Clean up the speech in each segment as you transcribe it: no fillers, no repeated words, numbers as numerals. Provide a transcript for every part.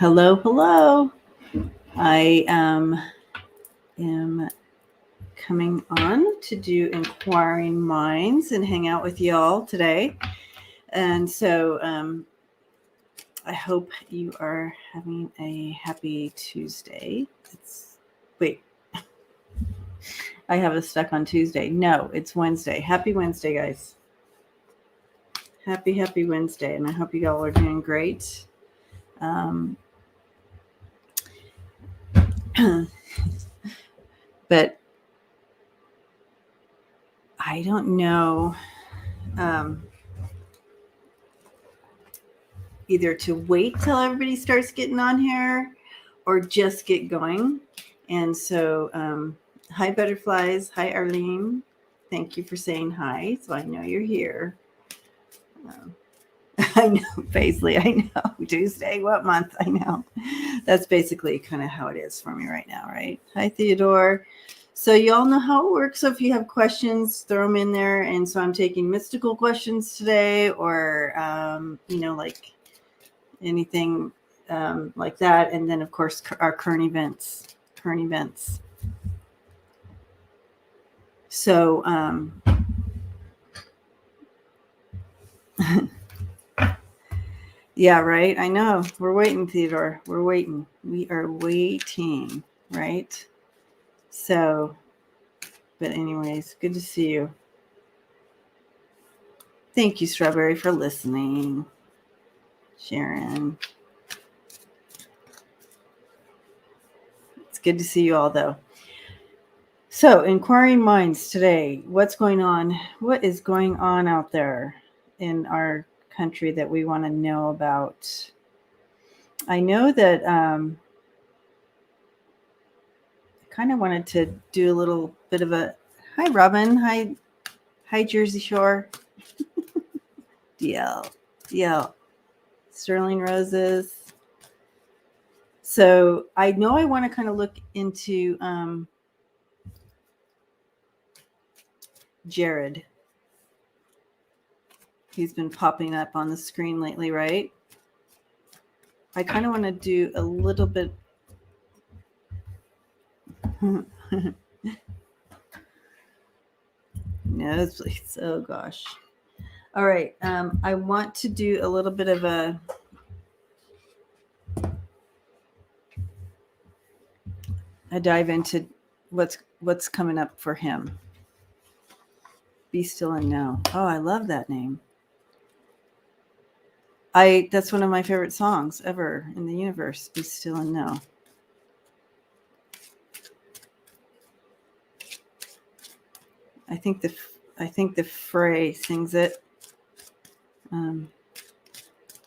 Hello, hello. I am coming on to do Inquiring Minds and hang out with y'all today. And so I hope you are having a happy Tuesday. Wait, I have us stuck on Tuesday. No, it's Wednesday. Happy Wednesday, guys. Happy Wednesday. And I hope you all are doing great. But I don't know either to wait till everybody starts getting on here or just get going. And so, hi, butterflies. Hi, Arlene. Thank you for saying hi. So I know you're here. I know, Paisley. I know. Tuesday, what month? I know. That's basically kind of how it is for me right now, right? Hi, Theodore. So you all know how it works. So if you have questions, throw them in there. And so I'm taking mystical questions today or, like anything like that. And then, of course, our current events. So, yeah, right. I know. We're waiting, Theodore. We're waiting. We are waiting, right? So, but anyways, good to see you. Thank you, Strawberry, for listening. Sharon. It's good to see you all, though. So, Inquiring Minds today. What's going on? What is going on out there in our country that we want to know about? I know that I kind of wanted to do a little bit of a hi, Robin. Hi, Jersey Shore. DL. Sterling Roses. So I know I want to kind of look into Jared. He's been popping up on the screen lately, right? I kind of want to do a little bit. Nosebleeds. Oh, gosh. All right. I want to do a little bit of a dive into what's coming up for him. Be Still and Know. Oh, I love that name. That's one of my favorite songs ever in the universe. Be Still and Know. I think the Fray sings it.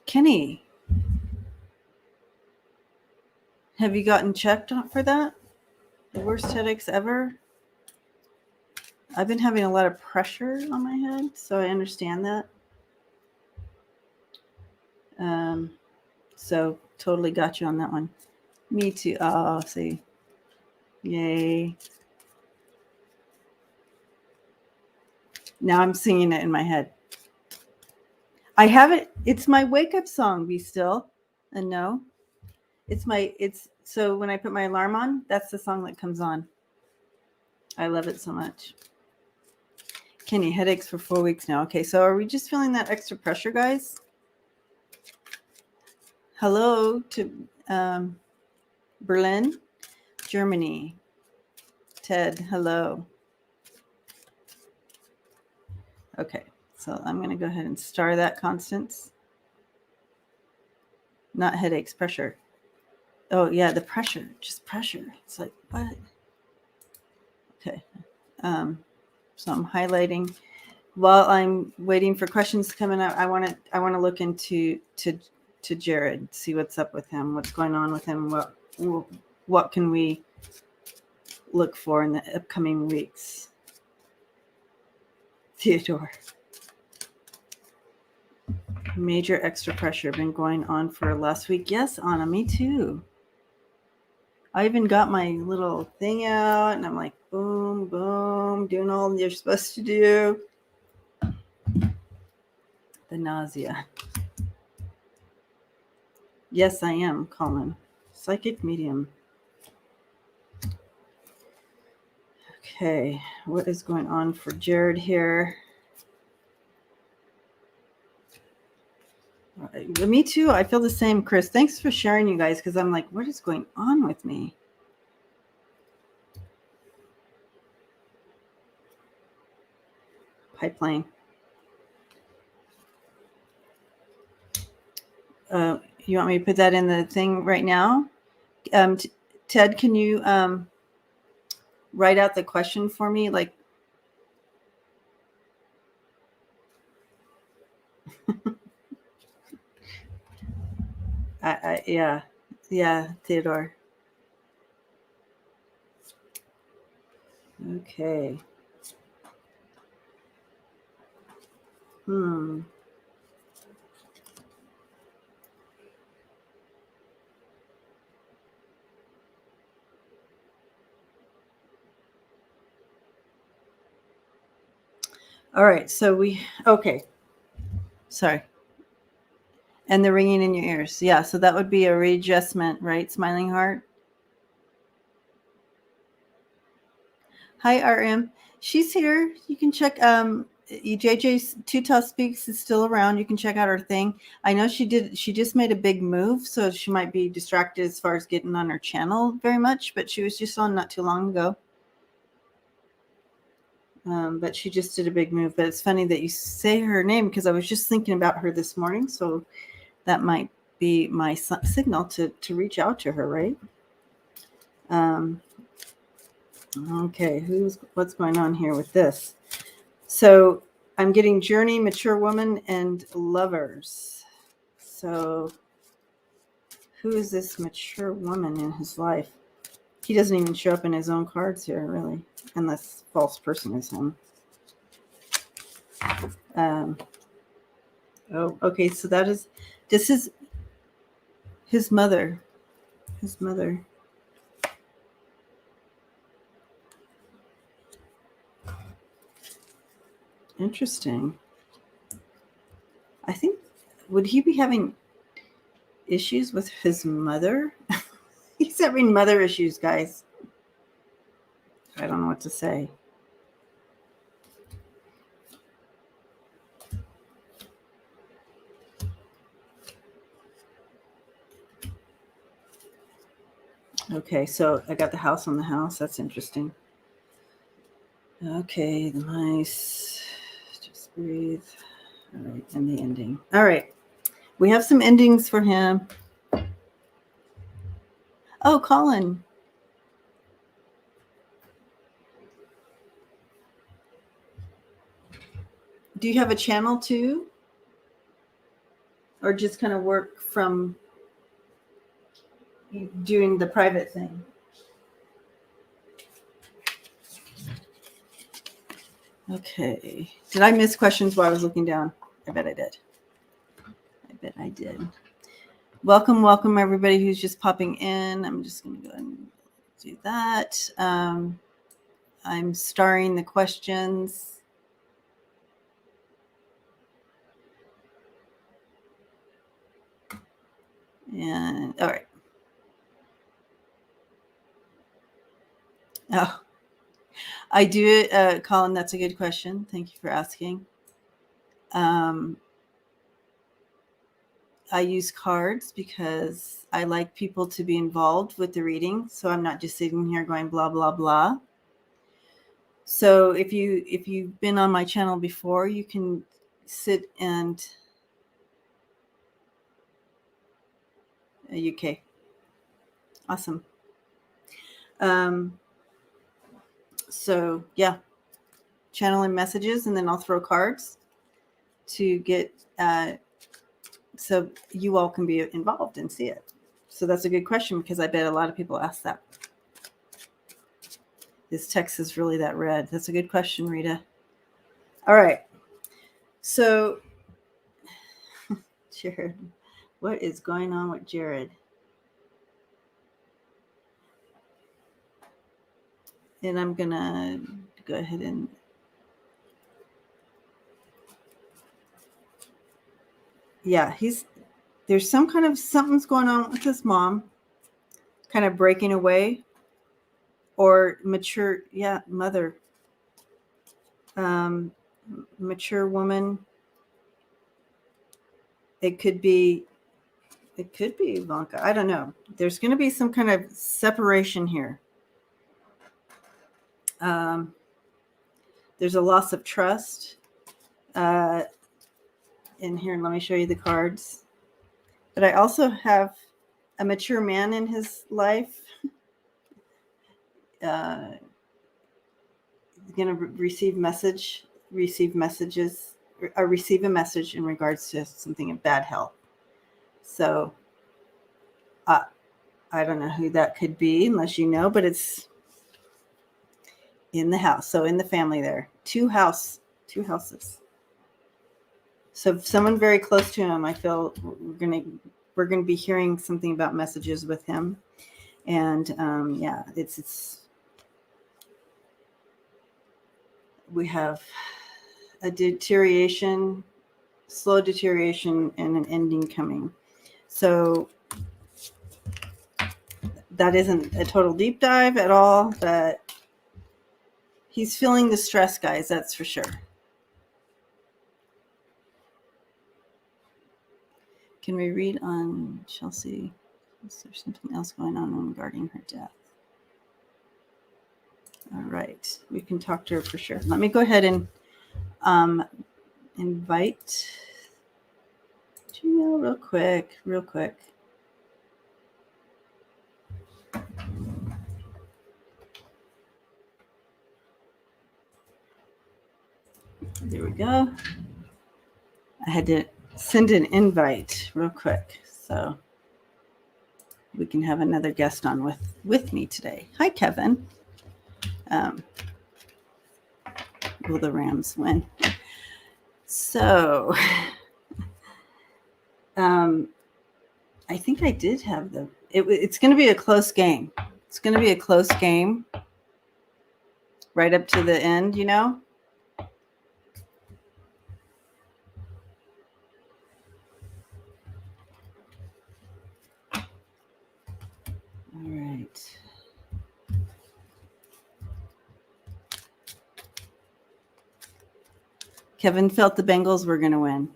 Kenny, have you gotten checked for that? The worst headaches ever? I've been having a lot of pressure on my head, so I understand that. So totally got you on that one. Me too. Oh, see. Yay. Now I'm singing it in my head. I have it. It's my wake-up song, Be Still and Know. So when I put my alarm on, that's the song that comes on. I love it so much. Kenny, headaches for 4 weeks now. Okay, so are we just feeling that extra pressure, guys? Hello to Berlin, Germany. Ted, hello. Okay, so I'm going to go ahead and star that, Constance. Not headaches, pressure. Oh, yeah, the pressure, just pressure. It's like, what? Okay. So I'm highlighting. While I'm waiting for questions to come in, I want to look into to Jared, see what's up with him, what's going on with him, what can we look for in the upcoming weeks. Theodore. Major extra pressure been going on for last week. Yes, Anna, me too. I even got my little thing out and I'm like, boom, boom, doing all you're supposed to do. The nausea. Yes, I am, Colin. Psychic medium. Okay, what is going on for Jared here? Me too. I feel the same, Chris. Thanks for sharing, you guys, because I'm like, what is going on with me? Pipeline. You want me to put that in the thing right now? Ted, can you write out the question for me? Like, yeah, Theodore. Okay. All right. So okay. Sorry. And the ringing in your ears. Yeah. So that would be a readjustment, right? Smiling heart. Hi, RM. She's here. You can check. JJ's Two Toss Speaks is still around. You can check out her thing. I know she just made a big move, so she might be distracted as far as getting on her channel very much. But she was just on not too long ago. But she just did a big move. But it's funny that you say her name because I was just thinking about her this morning. So that might be my signal to reach out to her, right? Okay, what's going on here with this? So I'm getting journey, mature woman, and lovers. So who is this mature woman in his life? He doesn't even show up in his own cards here, really, unless false person is him. Oh, okay. So this is his mother. His mother. Interesting. I think, would he be having issues with his mother? He's having mother issues, guys. I don't know what to say. Okay, so I got the house on the house. That's interesting. Okay, the mice. Just breathe. All right, and the ending. All right. We have some endings for him. Oh, Colin. Do you have a channel too? Or just kind of work from doing the private thing? Okay. Did I miss questions while I was looking down? I bet I did. Welcome, everybody who's just popping in. I'm just going to go ahead and do that. I'm starring the questions. And all right. Oh, I do it, Colin. That's a good question. Thank you for asking. I use cards because I like people to be involved with the reading, so I'm not just sitting here going blah blah blah. So if you've been on my channel before, you can sit and UK. Awesome. So yeah, channeling messages, and then I'll throw cards to get so you all can be involved and see it. So that's a good question because I bet a lot of people ask that. This text is really that red? That's a good question, Rita. All right. So, Jared, what is going on with Jared? And I'm going to go ahead and yeah, he's there's some kind of something's going on with this mom, kind of breaking away, or mature, mother, mature woman. It could be Ivanka. I don't know. There's going to be some kind of separation here. There's a loss of trust. In here, let me show you the cards. But I also have a mature man in his life. Going to receive a message in regards to something of bad health. So I don't know who that could be unless you know, but it's in the house. So in the family there, two houses. So someone very close to him, I feel we're gonna be hearing something about messages with him. And it's we have a slow deterioration, and an ending coming. So that isn't a total deep dive at all, but he's feeling the stress, guys, that's for sure. Can we read on Chelsea? Is there something else going on regarding her death? All right, we can talk to her for sure. Let me go ahead and invite Gmail real quick. There we go. I had to send an invite real quick so we can have another guest on with me today. Hi, Kevin. Will the Rams win? So, I think I did have it's going to be a close game. It's going to be a close game right up to the end, you know? All right. Kevin felt the Bengals were going to win.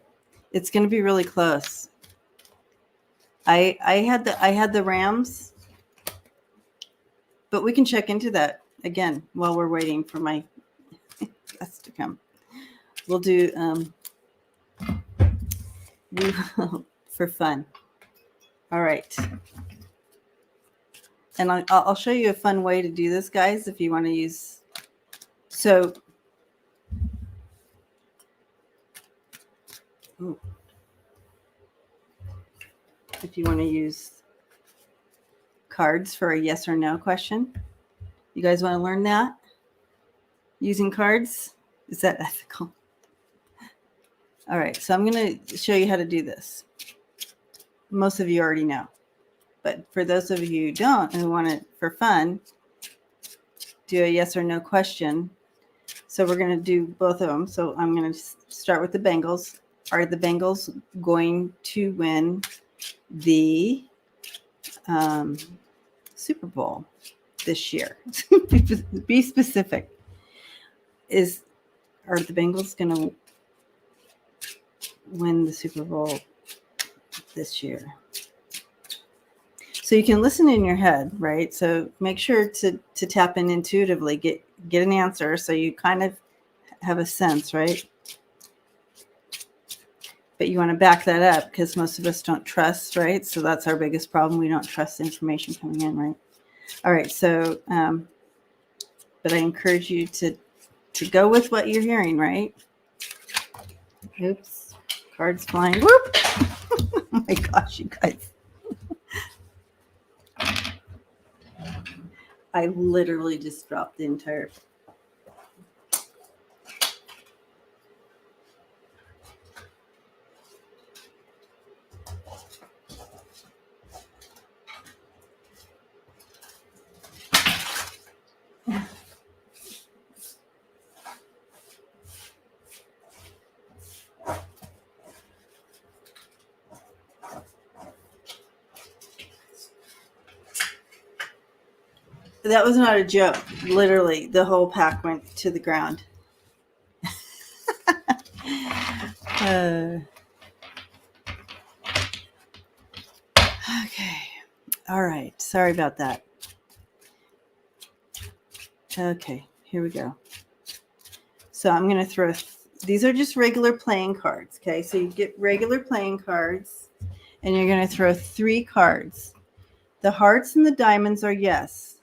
It's going to be really close. I had the Rams, but we can check into that again while we're waiting for my guest to come. We'll do for fun. All right. And I'll show you a fun way to do this, guys, if you want to use. So, if you want to use cards for a yes or no question, you guys want to learn that? Using cards? Is that ethical? All right, so I'm going to show you how to do this. Most of you already know. But for those of you who don't and who want it for fun, do a yes or no question. So we're going to do both of them. So I'm going to start with the Bengals. Are the Bengals going to win the Super Bowl this year? Be specific. Are the Bengals going to win the Super Bowl this year? So you can listen in your head, right? So make sure to tap in intuitively, get an answer so you kind of have a sense, right? But you want to back that up because most of us don't trust, right? So that's our biggest problem. We don't trust the information coming in, right? All right. So, but I encourage you to go with what you're hearing, right? Oops. Cards flying. Whoop. Oh my gosh, you guys. I literally just dropped the entire. That was not a joke. Literally, the whole pack went to the ground. Okay. All right. Sorry about that. Okay. Here we go. So I'm going to throw... these are just regular playing cards. Okay. So you get regular playing cards. And you're going to throw 3 cards. The hearts and the diamonds are yes.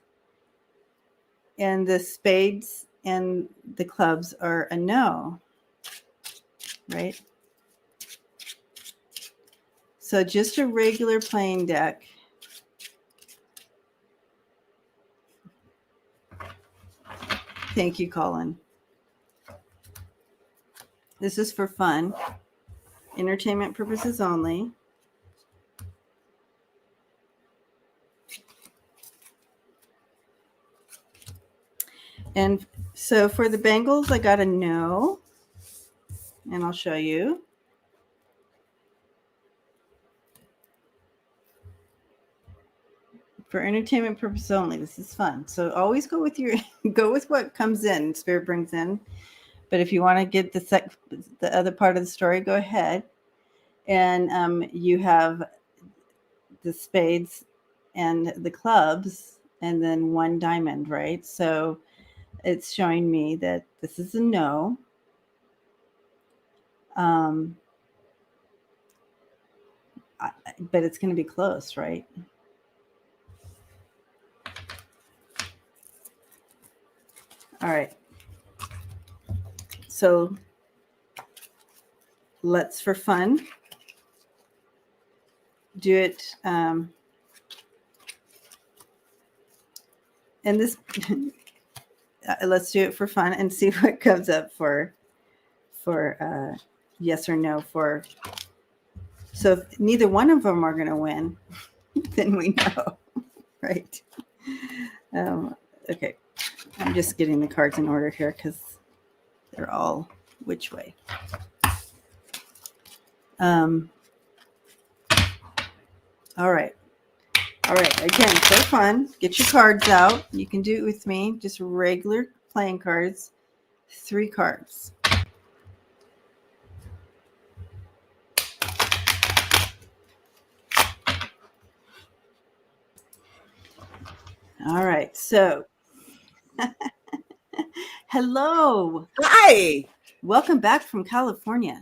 And the spades and the clubs are a no. Right? So just a regular playing deck. Thank you, Colin. This is for fun. Entertainment purposes only. And so for the bangles, I got a no. And I'll show you. For entertainment purposes only. This is fun. So always go with go with what comes in, Spirit brings in. But if you want to get the other part of the story, go ahead. And you have the spades and the clubs, and then 1 diamond, right? So it's showing me that this is a no. But it's going to be close, right? All right. So let's, for fun, do it. And this, let's do it for fun and see what comes up for yes or no. So if neither one of them are going to win, then we know, right? Okay. I'm just getting the cards in order here because they're all which way. All right. All right. Again, so fun. Get your cards out. You can do it with me. Just regular playing cards. 3 cards. All right. So, hello. Hi. Welcome back from California.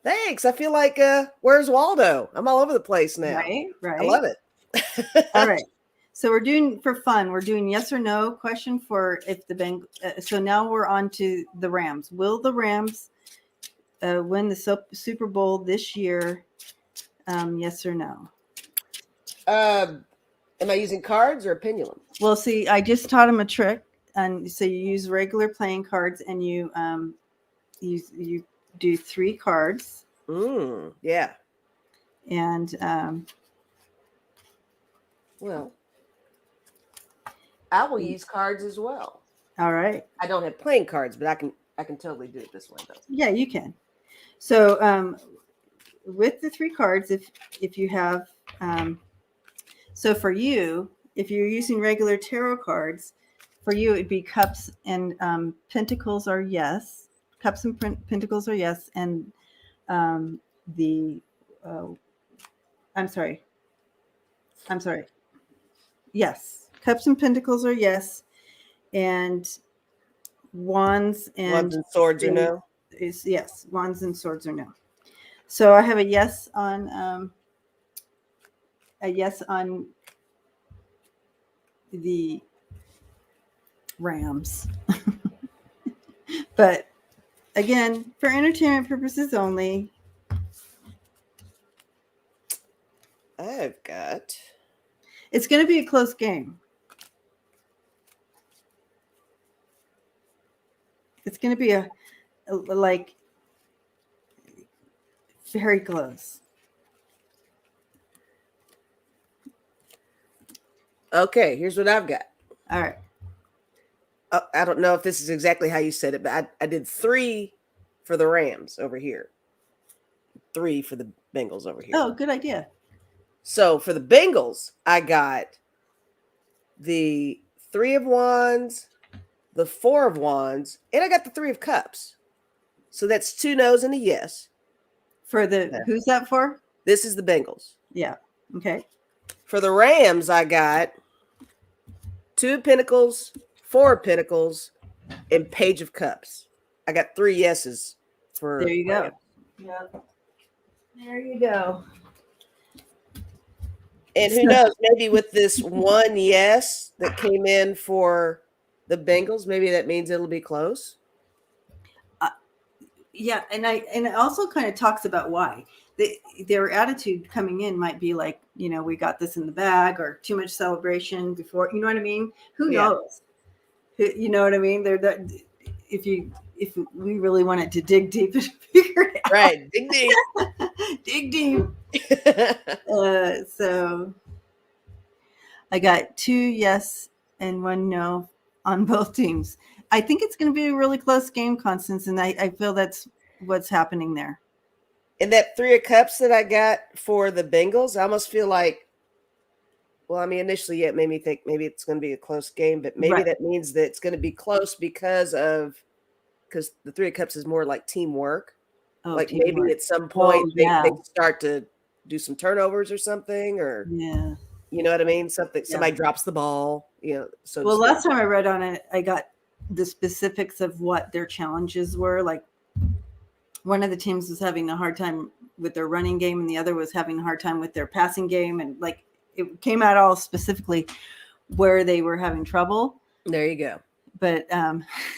Thanks. I feel like, where's Waldo? I'm all over the place now. Right. I love it. All right. So we're doing for fun. We're doing yes or no question for if the Bengals. So now we're on to the Rams. Will the Rams win the Super Bowl this year? Yes or no? Am I using cards or a pendulum? Well, see, I just taught him a trick, and so you use regular playing cards, and you do 3 cards. Yeah. And well, I will use cards as well. All right. I don't have playing cards, but I can totally do it this way though. Yeah, you can. So with the 3 cards, if you have so for you, if you're using regular tarot cards, for you it'd be cups and pentacles are yes. Cups and pentacles are yes, and I'm sorry. Yes, cups and pentacles are yes, and wands and swords are no. Is yes, wands and swords are no. So I have a yes on the Rams. But again, for entertainment purposes only. I've got. It's going to be a close game. It's going to be a like very close. Okay, here's what I've got. All right. I don't know if this is exactly how you said it, but I did 3 for the Rams over here. 3 for the Bengals over here. Oh, good idea. So for the Bengals, I got the Three of Wands, the Four of Wands, and I got the Three of Cups. So that's 2 no's and a yes. For the who's that for? This is the Bengals. Yeah. Okay. For the Rams, I got 2 of Pentacles, 4 of Pentacles, and Page of Cups. I got 3 yeses for There you Rams. go. Yeah. There you go. And who knows, maybe with this one yes that came in for the Bengals, maybe that means it'll be close. Yeah, and it also kind of talks about why their attitude coming in might be like, we got this in the bag, or too much celebration before. You know what I mean? Who knows? You know what I mean? If we really wanted to dig deep and figure it out, Right? Dig deep. dig deep. So I got 2 yes and 1 no on both teams. I think it's going to be a really close game, Constance, and I feel that's what's happening there. And that 3 of Cups that I got for the Bengals, I almost feel like, well, I mean, initially, it made me think maybe it's going to be a close game, but maybe that means that it's going to be close because the 3 of Cups is more like teamwork. Like Teamwork. maybe at some point they start to do some turnovers or something, or you know what I mean? Somebody drops the ball, So well, last time I read on it, I got the specifics of what their challenges were. Like, one of the teams was having a hard time with their running game, and the other was having a hard time with their passing game, and like it came out all specifically where they were having trouble. There you go. But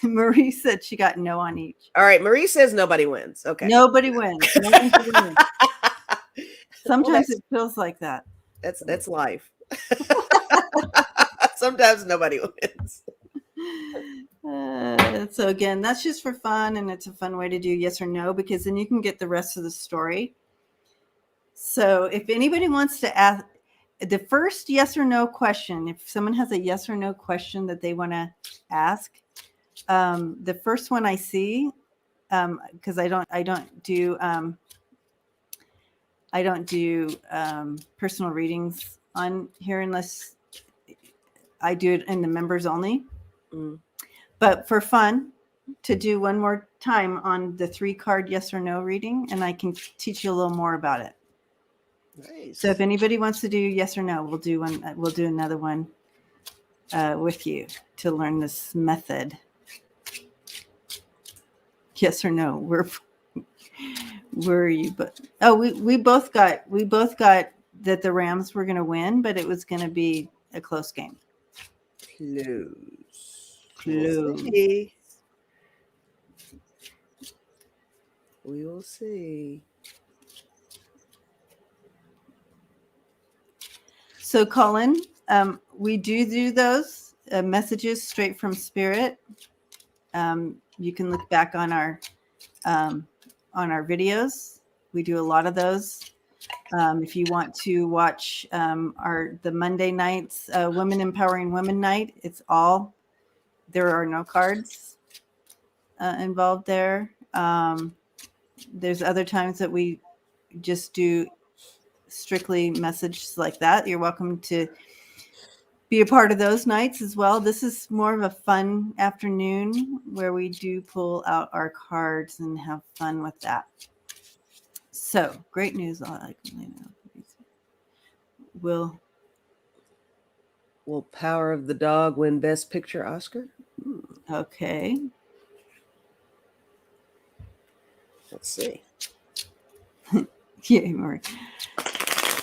Marie said she got no on each. All right, Marie says nobody wins. Okay, nobody wins. No one wins. Sometimes it feels like that. That's life. Sometimes nobody wins. So again, that's just for fun, and it's a fun way to do yes or no, because then you can get the rest of the story. So if anybody wants to ask the first yes or no question, if someone has a yes or no question that they want to ask, the first one I see, because I don't do personal readings on here unless I do it in the members only. But for fun, to do one more time on the 3-card yes or no reading, and I can teach you a little more about it. Nice. So if anybody wants to do yes or no, we'll do another one with you to learn this method. Yes or no? Where are you? But we both got that the Rams were going to win, but it was going to be a close game. We'll see. We will see. So, Colin, we do those messages straight from Spirit. You can look back on our videos. We do a lot of those. If you want to watch the Monday nights, Women Empowering Women Night, there are no cards involved there. There's other times that we just do strictly messages like that. You're welcome to be a part of those nights as well. This is more of a fun afternoon where we do pull out our cards and have fun with that. So, great news. Will Power of the Dog win Best Picture Oscar? Okay. Let's see. Yay, Marie.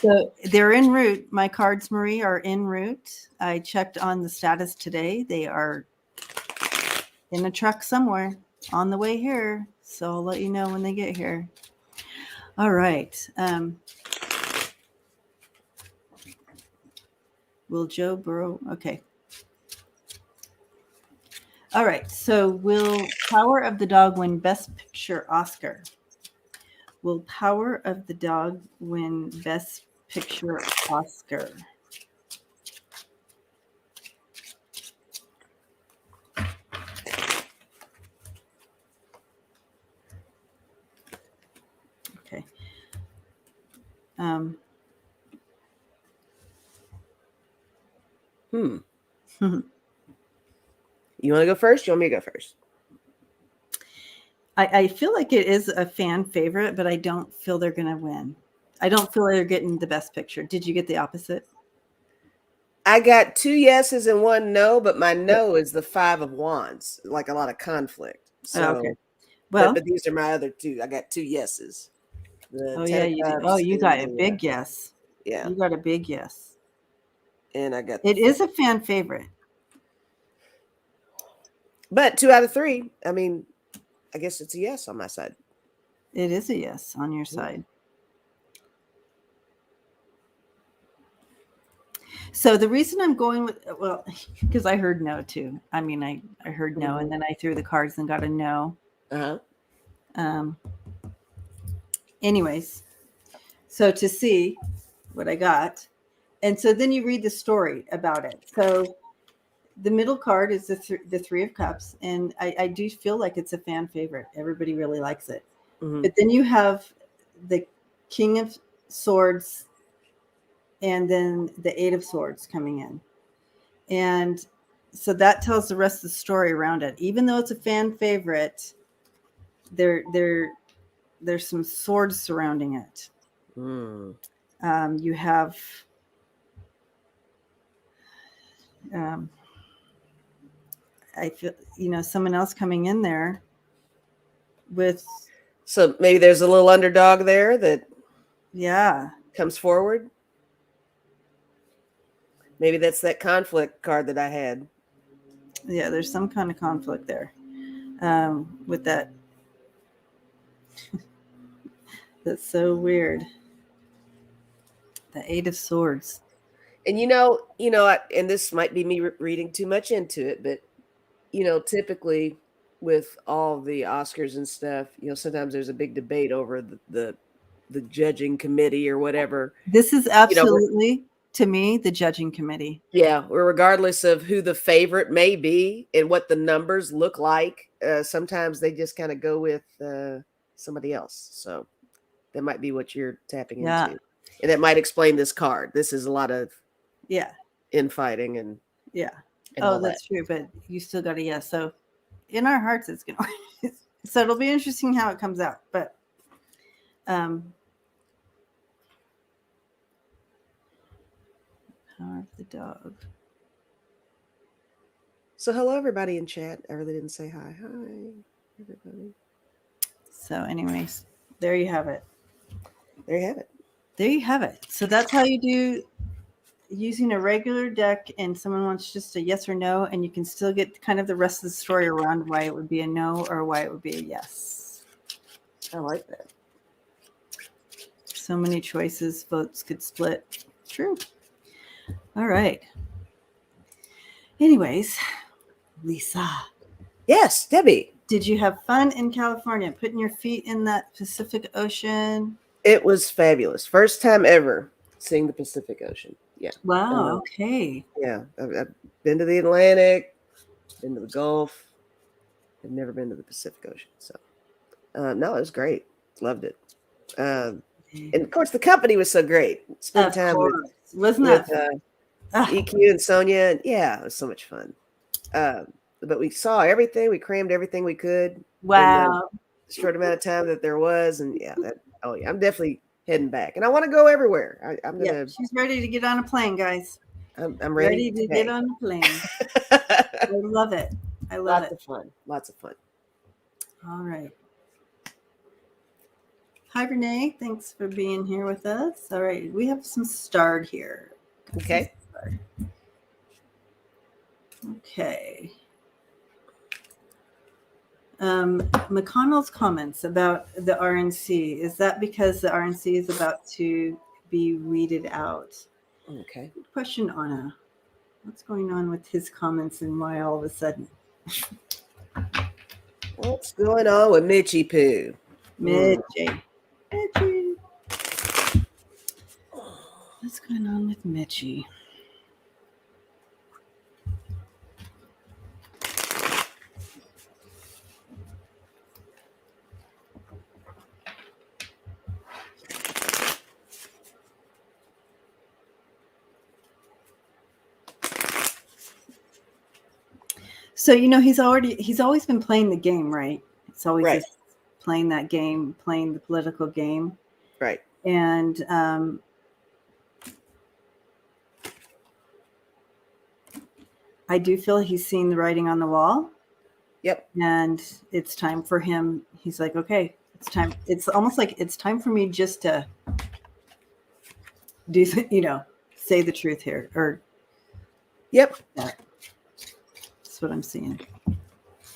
So they're en route. My cards, Marie, are en route. I checked on the status today. They are in a truck somewhere on the way here. So I'll let you know when they get here. All right. Will Joe Burrow? Okay. All right. So will Power of the Dog win Best Picture Oscar? Will Power of the Dog win Best Picture Oscar? Okay. You want to go first? You want me to go first? I feel like it is a fan favorite, but I don't feel they're going to win. I don't feel they're getting the best picture. Did you get the opposite? I got 2 yeses and 1 no, but my no is the 5 of Wands, like a lot of conflict. So, okay. Well, but these are my other 2. I got 2 yeses. The oh 10 yeah, of you do. Cups Oh, you and got a big yes. yeah. You got a big yes. And I got it is a fan favorite. But 2 out of 3, I mean, I guess it's a yes on my side. It is a yes on your side. So the reason I'm going with, well, because I heard no too. I mean, I heard no, and then I threw the cards and got a no. Anyways, so to see what I got, and so then you read the story about it. So the middle card is the 3 of Cups, and I do feel like it's a fan favorite. Everybody really likes it. But then you have the King of Swords and then the 8 of Swords coming in. And so that tells the rest of the story around it. Even though it's a fan favorite, there's some swords surrounding it. You have I feel, someone else coming in there with. So maybe there's a little underdog there that comes forward. Maybe that's that conflict card that I had. Yeah, there's some kind of conflict there with that. That's so weird. The 8 of Swords. And and this might be me reading too much into it, but typically with all the Oscars and stuff, sometimes there's a big debate over the judging committee or whatever. This is absolutely, to me, the judging committee. Yeah, or regardless of who the favorite may be and what the numbers look like, sometimes they just kind of go with somebody else. So that might be what you're tapping into. And that might explain this card. This is a lot of infighting and and that's true, but you still got a yes. So in our hearts it's gonna so it'll be interesting how it comes out. But power of the dog. So hello everybody in chat. I really didn't say hi. Hi everybody. So anyways, there you have it. There you have it. There you have it. So that's how you do using a regular deck, and someone wants just a yes or no, and you can still get kind of the rest of the story around why it would be a no or why it would be a yes. I like that. So many choices, votes could split. True. All right. Anyways, Lisa. Yes, Debbie. Did you have fun in California, putting your feet in that Pacific Ocean? It was fabulous. First time ever seeing the Pacific Ocean. Yeah. Wow. Okay. Yeah. I've been to the Atlantic, been to the Gulf. I've never been to the Pacific Ocean. So, no, it was great. Loved it. And of course, the company was so great. Spent time with EQ and Sonja. And yeah, it was so much fun. But we saw everything. We crammed everything we could. Wow. In the short amount of time that there was. And yeah, I'm definitely heading back. And I want to go everywhere. I'm going to. She's ready to get on a plane, guys. I'm ready to get on a plane. I love it. I love it. Lots of fun. All right. Hi, Renee. Thanks for being here with us. All right. We have some starred here. Okay. Okay. McConnell's comments about the RNC. Is that because the RNC is about to be weeded out? Okay. Good question, Anna. What's going on with his comments and why all of a sudden? What's going on with Mitchie Poo? Mitchie. What's going on with Mitchie? So, he's always been playing the game, right? It's always Right. this, playing that game, playing the political game. Right. And I do feel he's seen the writing on the wall. Yep. And it's time for him. He's like, okay, it's time. It's almost like it's time for me just to do, say the truth here. Or, yep. That's what I'm seeing.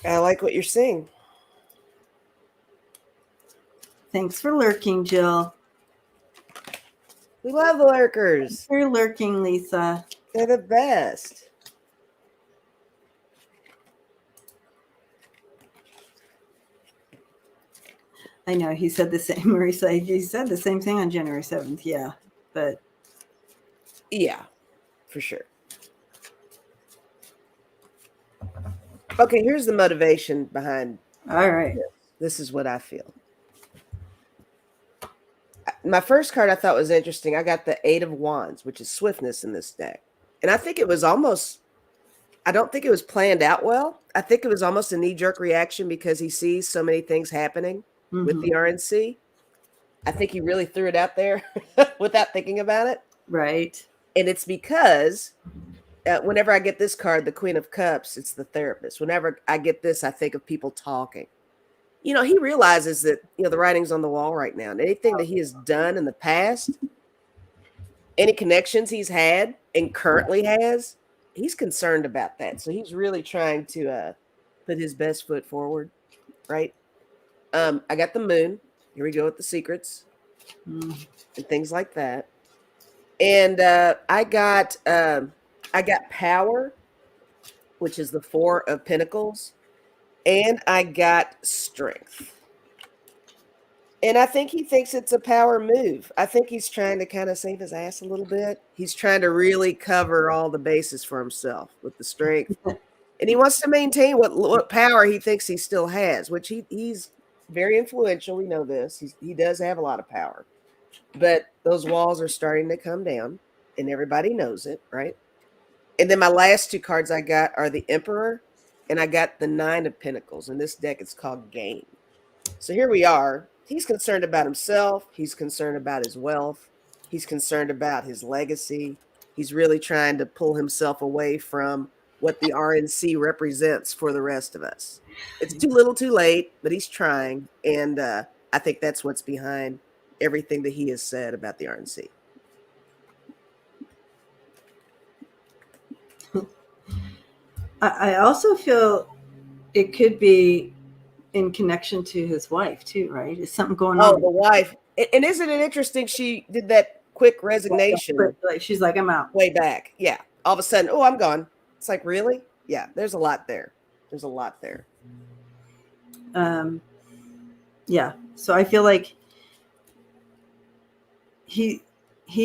I like what you're seeing. Thanks for lurking, Jill. We love the lurkers. Thanks for lurking, Lisa. They're the best. I know he said the same. Marisa, he said the same thing on January 7th. Yeah, but yeah, for sure. Okay, here's the motivation behind. All right. This is what I feel. My first card I thought was interesting. I got the 8 of Wands, which is swiftness in this deck. And I think it was almost, I don't think it was planned out well. I think it was almost a knee-jerk reaction because he sees so many things happening with the RNC. I think he really threw it out there without thinking about it. Right. And it's because whenever I get this card, the Queen of Cups, it's the therapist. Whenever I get this, I think of people talking. He realizes that, the writing's on the wall right now. And anything that he has done in the past, any connections he's had and currently has, he's concerned about that. So he's really trying to put his best foot forward, right? I got the Moon. Here we go with the secrets and things like that. And I got Power, which is the 4 of Pentacles. And I got Strength. And I think he thinks it's a power move. I think he's trying to kind of save his ass a little bit. He's trying to really cover all the bases for himself with the Strength. And he wants to maintain what power he thinks he still has, which he's very influential. We know this. He does have a lot of power. But those walls are starting to come down, and everybody knows it, right? And then my last 2 cards I got are the Emperor, and I got the 9 of Pentacles. In this deck, it's called Gain. So here we are. He's concerned about himself. He's concerned about his wealth. He's concerned about his legacy. He's really trying to pull himself away from what the RNC represents for the rest of us. It's too little too late, but he's trying. And I think that's what's behind everything that he has said about the RNC. I also feel it could be in connection to his wife too, right? Is something going on? Oh, the wife. And isn't it interesting? She did that quick resignation. Like she's like, I'm out. Way back. Yeah. All of a sudden, oh, I'm gone. It's like, really? Yeah. There's a lot there. There's a lot there. Yeah. So I feel like he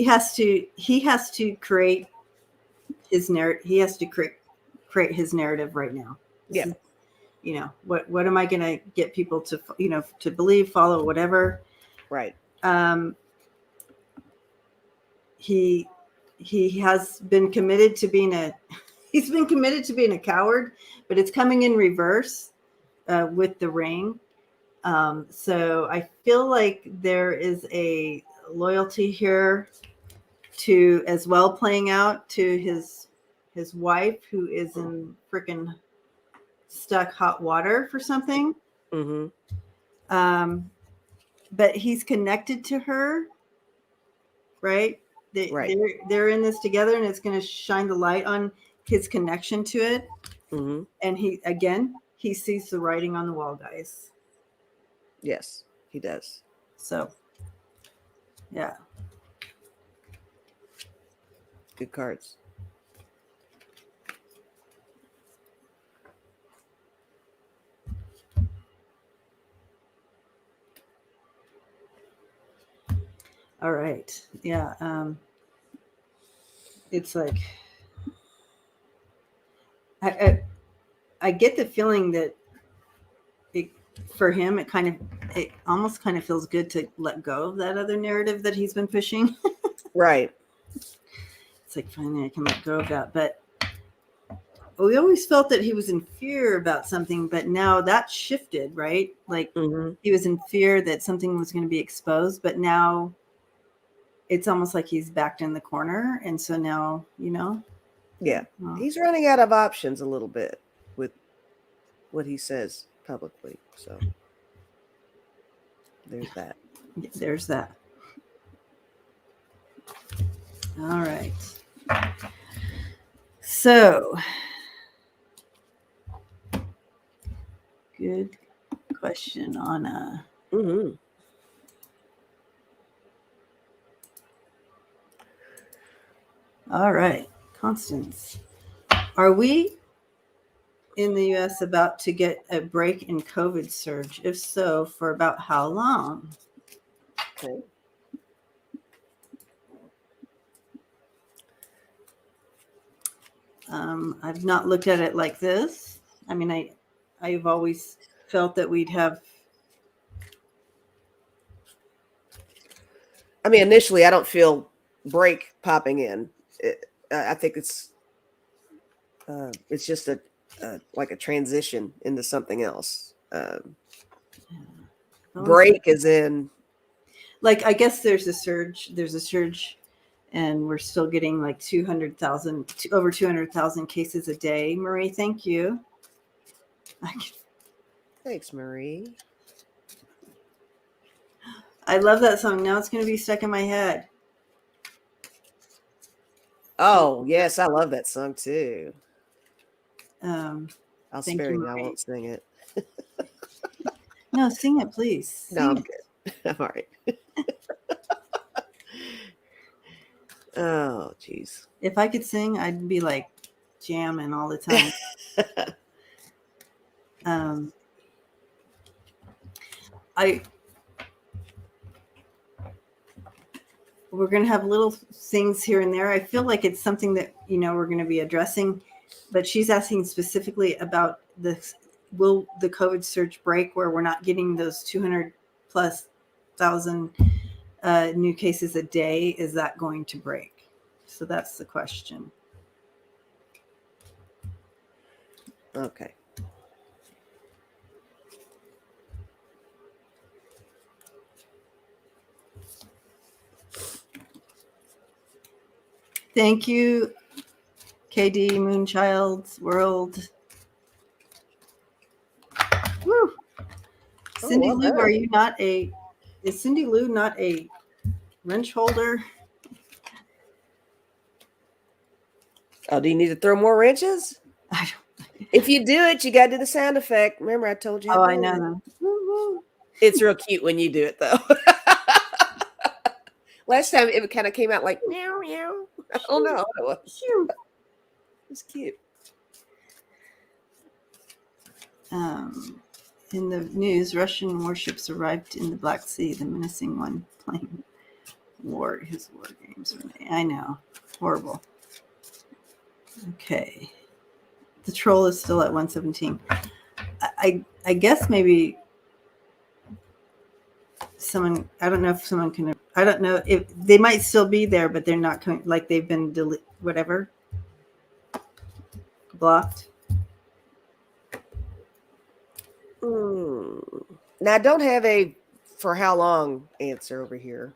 has to create his narrative. He has to create his narrative right now. Yeah. What am I going to get people to, to believe, follow, whatever. Right. He has been committed to being a coward, but it's coming in reverse with the ring. So I feel like there is a loyalty here to as well playing out to his wife, who is in freaking stuck hot water for something. But he's connected to her, right? They're in this together, and it's going to shine the light on his connection to it. And he sees the writing on the wall, guys. Yes, he does. So, yeah. Good cards. All right. Yeah. It's like I get the feeling that for him, it almost kind of feels good to let go of that other narrative that he's been pushing. Right. It's like finally I can let go of that. But we always felt that he was in fear about something, but now that shifted, right? Like he was in fear that something was going to be exposed, but now it's almost like he's backed in the corner. And so now, Yeah. He's running out of options a little bit with what he says publicly. So there's that. There's that. All right. So, good question on All right, Constance. Are we in the US about to get a break in COVID surge? If so, for about how long? Okay. I've not looked at it like this. I mean, I've always felt that we'd have. I mean, initially, I don't feel break popping in. I think it's just like a transition into something else. Break is in. Like, I guess there's a surge. And we're still getting like 200,000, over 200,000 cases a day. Marie, thank you. Thanks, Marie. I love that song. Now it's going to be stuck in my head. Oh, yes. I love that song too. I'll spare you. I won't sing it. No, sing it, please. No, I'm good. I'm all right. Oh, geez. If I could sing, I'd be like jamming all the time. We're going to have little things here and there. I feel like it's something that, we're going to be addressing, but she's asking specifically about will the COVID surge break where we're not getting those 200,000+ new cases a day? Is that going to break? So that's the question. Okay. Thank you, KD Moonchild's World. Woo. Cindy Lou, are you not is Cindy Lou not a wrench holder? Oh, do you need to throw more wrenches? I don't. If you do it, you got to do the sound effect. Remember, I told you. Oh, I know them. It's real cute when you do it, though. Last time it kind of came out like meow meow. I don't know. It was cute. In the news, Russian warships arrived in the Black Sea. The menacing one playing his war games. I know, horrible. Okay, the troll is still at 117. I guess maybe someone. I don't know if someone can. I don't know if they might still be there, but they're not coming. Like they've been blocked. Now, I don't have a for how long answer over here.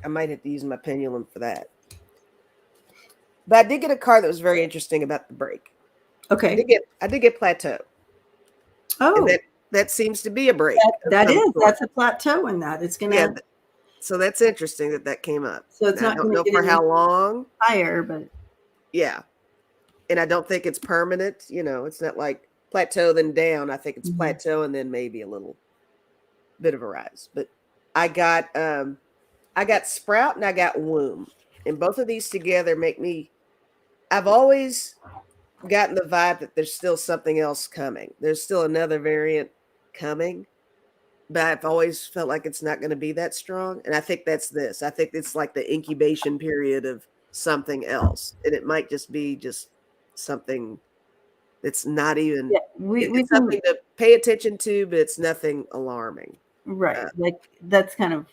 I might have to use my pendulum for that. But I did get a card that was very interesting about the break. Okay. I did get plateau. Oh. And that seems to be a break. That's a plateau in that. It's going to. Yeah. So that's interesting that came up. So it's not I don't know for how long. Higher, but. Yeah. And I don't think it's permanent. It's not like plateau then down. I think it's plateau and then maybe a little bit of a rise. But I got sprout and I got womb. And both of these together make me, I've always gotten the vibe that there's still something else coming. There's still another variant coming. But I've always felt like it's not going to be that strong. And I think that's this. I think it's like the incubation period of something else. And it might just be something that's not even it's something to pay attention to, but it's nothing alarming. Right. Like that's kind of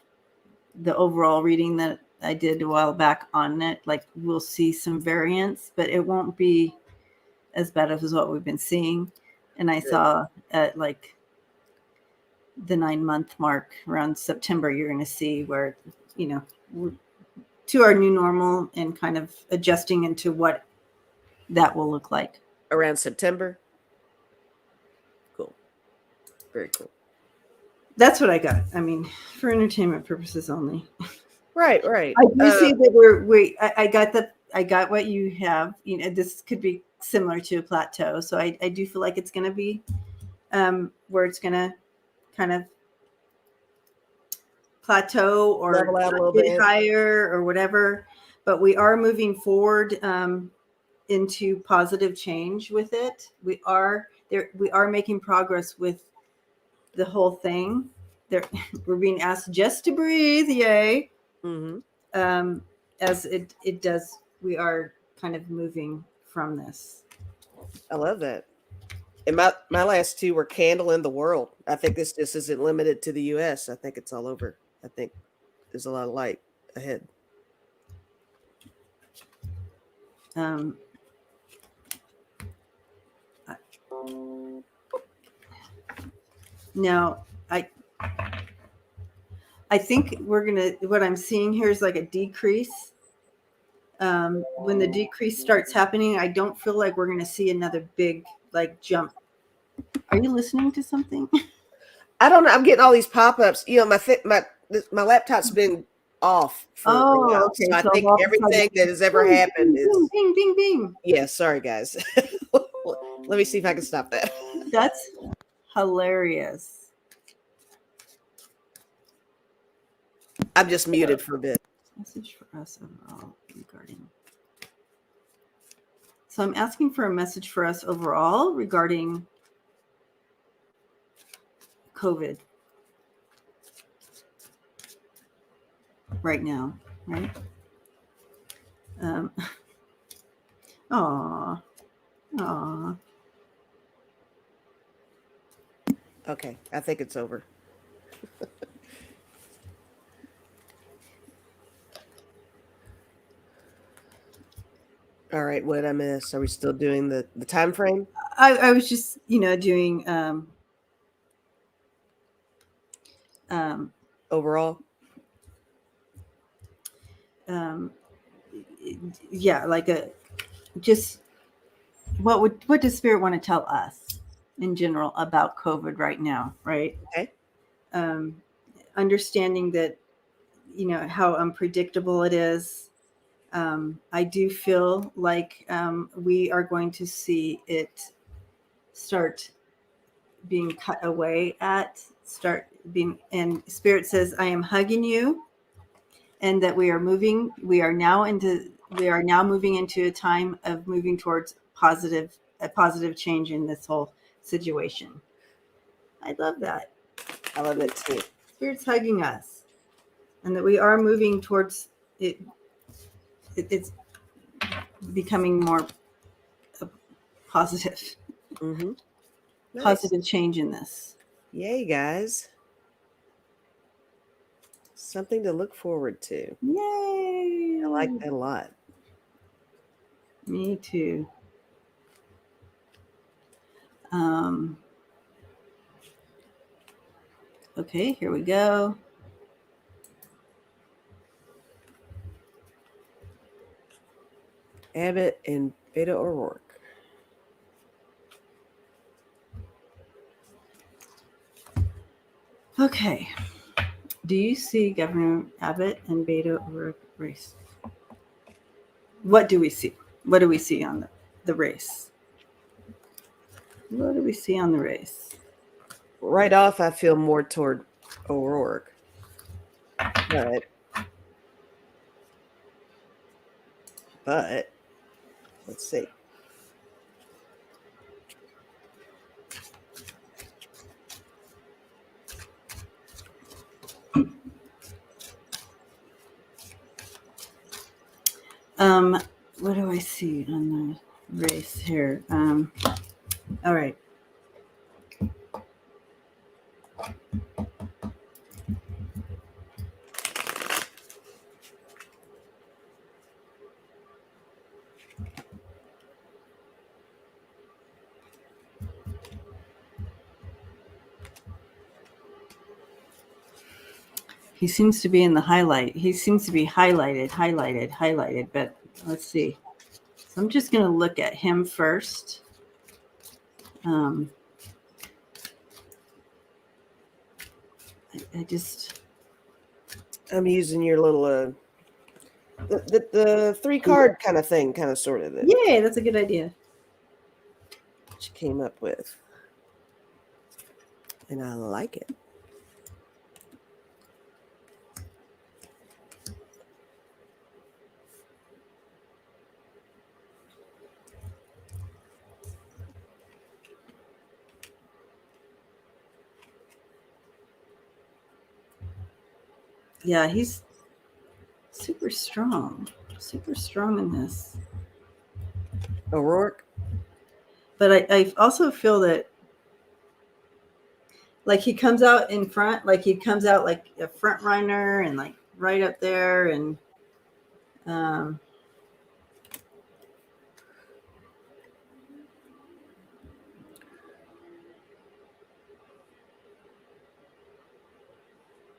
the overall reading that I did a while back on it. Like we'll see some variance, but it won't be as bad as what we've been seeing. And I saw at like the 9-month mark around September, you're going to see where, you know, we're to our new normal and kind of adjusting into what that will look like. Around September. Cool. Very cool. That's what I got. I mean, for entertainment purposes only. Right. I do see that I got what you have. You know, this could be similar to a plateau. So I do feel like it's going to be where it's going to kind of plateau or level out a little get bit higher or whatever. But we are moving forward into positive change with it. We are making progress with the whole thing. We're being asked just to breathe, yay. Mm-hmm. As it does, we are kind of moving from this. I love that. And my last two were candle in the world. I think this just isn't limited to the US. I think it's all over. I think there's a lot of light ahead. Now, I think what I'm seeing here is like a decrease. When the decrease starts happening, I don't feel like we're going to see another big like jump. Are you listening to something? I don't know. I'm getting all these pop-ups. You know, my laptop's been off for a while. Okay. So I think everything that has ever happened is bing, bing, bing. Yeah, sorry guys. Let me see if I can stop that. That's hilarious. I'm just muted for a bit. Message for us overall regarding. So I'm asking for a message for us overall regarding COVID right now, right? Aw. Okay, I think it's over. All right, what did I miss? Are we still doing the time frame? I was just, doing overall. Yeah, like just what does Spirit want to tell us in general about COVID right now, right? Okay. Understanding that, how unpredictable it is. I do feel like we are going to see it start being cut away and Spirit says, I am hugging you, and that we are now moving into a time of moving towards a positive change in this whole situation. I love that. I love it too. Spirit's hugging us, and that we are moving towards it. It's becoming more positive. Mm-hmm. Nice. Positive change in this. Yay, guys. Something to look forward to. Yay. I like that a lot. Me too. Okay, here we go. Abbott and Beta O'Rourke. Okay. Do you see Governor Abbott and Beto O'Rourke race? What do we see? What do we see on the race? What do we see on the race? Right off, I feel more toward O'Rourke. But let's see. What do I see on the race here? All right. He seems to be in the highlight. He seems to be highlighted. But let's see. So I'm just going to look at him first. I'm using your little the 3-card kind of thing, kind of sort of. Yeah, that's a good idea. What you came up with, and I like it. Yeah, he's super strong in this. O'Rourke. But I also feel that, like, he comes out in front, like he comes out like a front runner and like right up there, and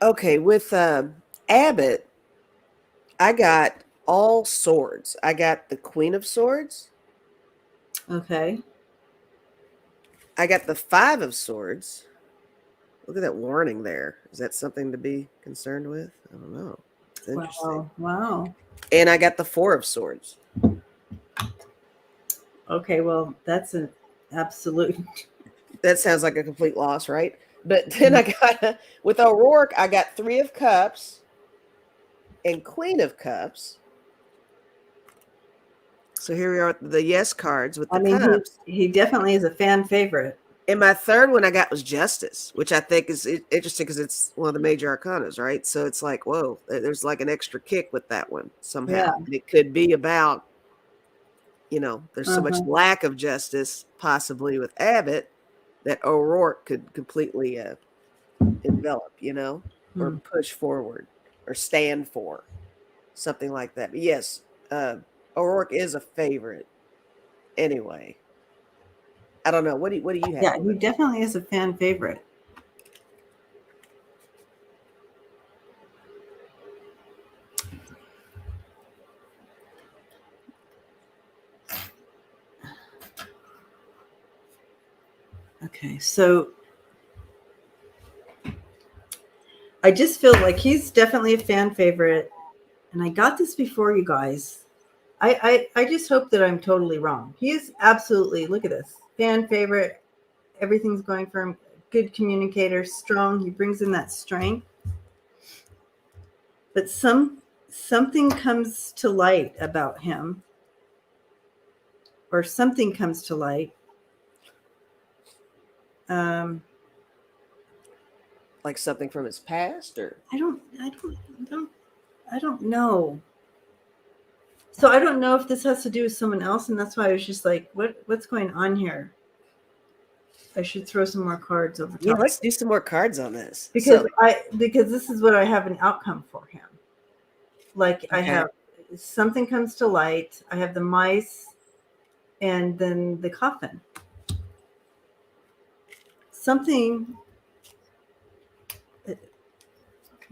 okay, with Abbott, I got all swords. I got the Queen of Swords. okay. I got the 5 of Swords. Look at that warning there. Is that something to be concerned with? I don't know. It's interesting. Wow. And I got the 4 of Swords. Okay, well, that's an absolute. That sounds like a complete loss, right? But then I got, with O'Rourke, I got 3 of Cups and Queen of Cups. So here we are with the yes cards with the cups. He definitely is a fan favorite. And my third one I got was Justice, which I think is interesting because it's one of the major arcanas, right? So it's like, whoa, there's like an extra kick with that one somehow. Yeah. And it could be about, there's so much lack of justice possibly with Abbott that O'Rourke could completely envelop, or push forward or stand for something like that. But yes, O'Rourke is a favorite anyway. I don't know. What do you have? Yeah, he definitely is a fan favorite. Okay, so I just feel like he's definitely a fan favorite, and I got this before, you guys. I just hope that I'm totally wrong. He is absolutely, look at this, fan favorite. Everything's going for him. Good communicator, strong. He brings in that strength. But something comes to light about him, or something comes to light. Like something from his past, or I don't know. So I don't know if this has to do with someone else, and that's why I was just like, what's going on here? I should throw some more cards over top. Yeah, let's do some more cards on this. Because this is what I have an outcome for him. Like, I have something comes to light. I have the mice, and then the coffin. Something,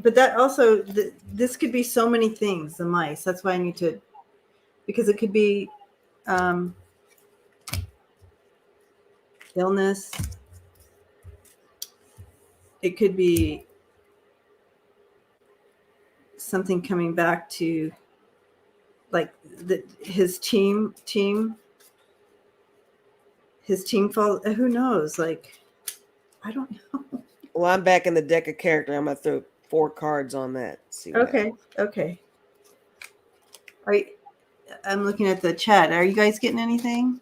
but that also, this could be so many things. The mice. That's why I need to, because it could be illness. It could be something coming back to, like, his team fall. Who knows? Like, I don't know. Well, I'm back in the deck of character. I'm gonna throw 4 cards on that. See what Okay. I'm looking at the chat. Are you guys getting anything?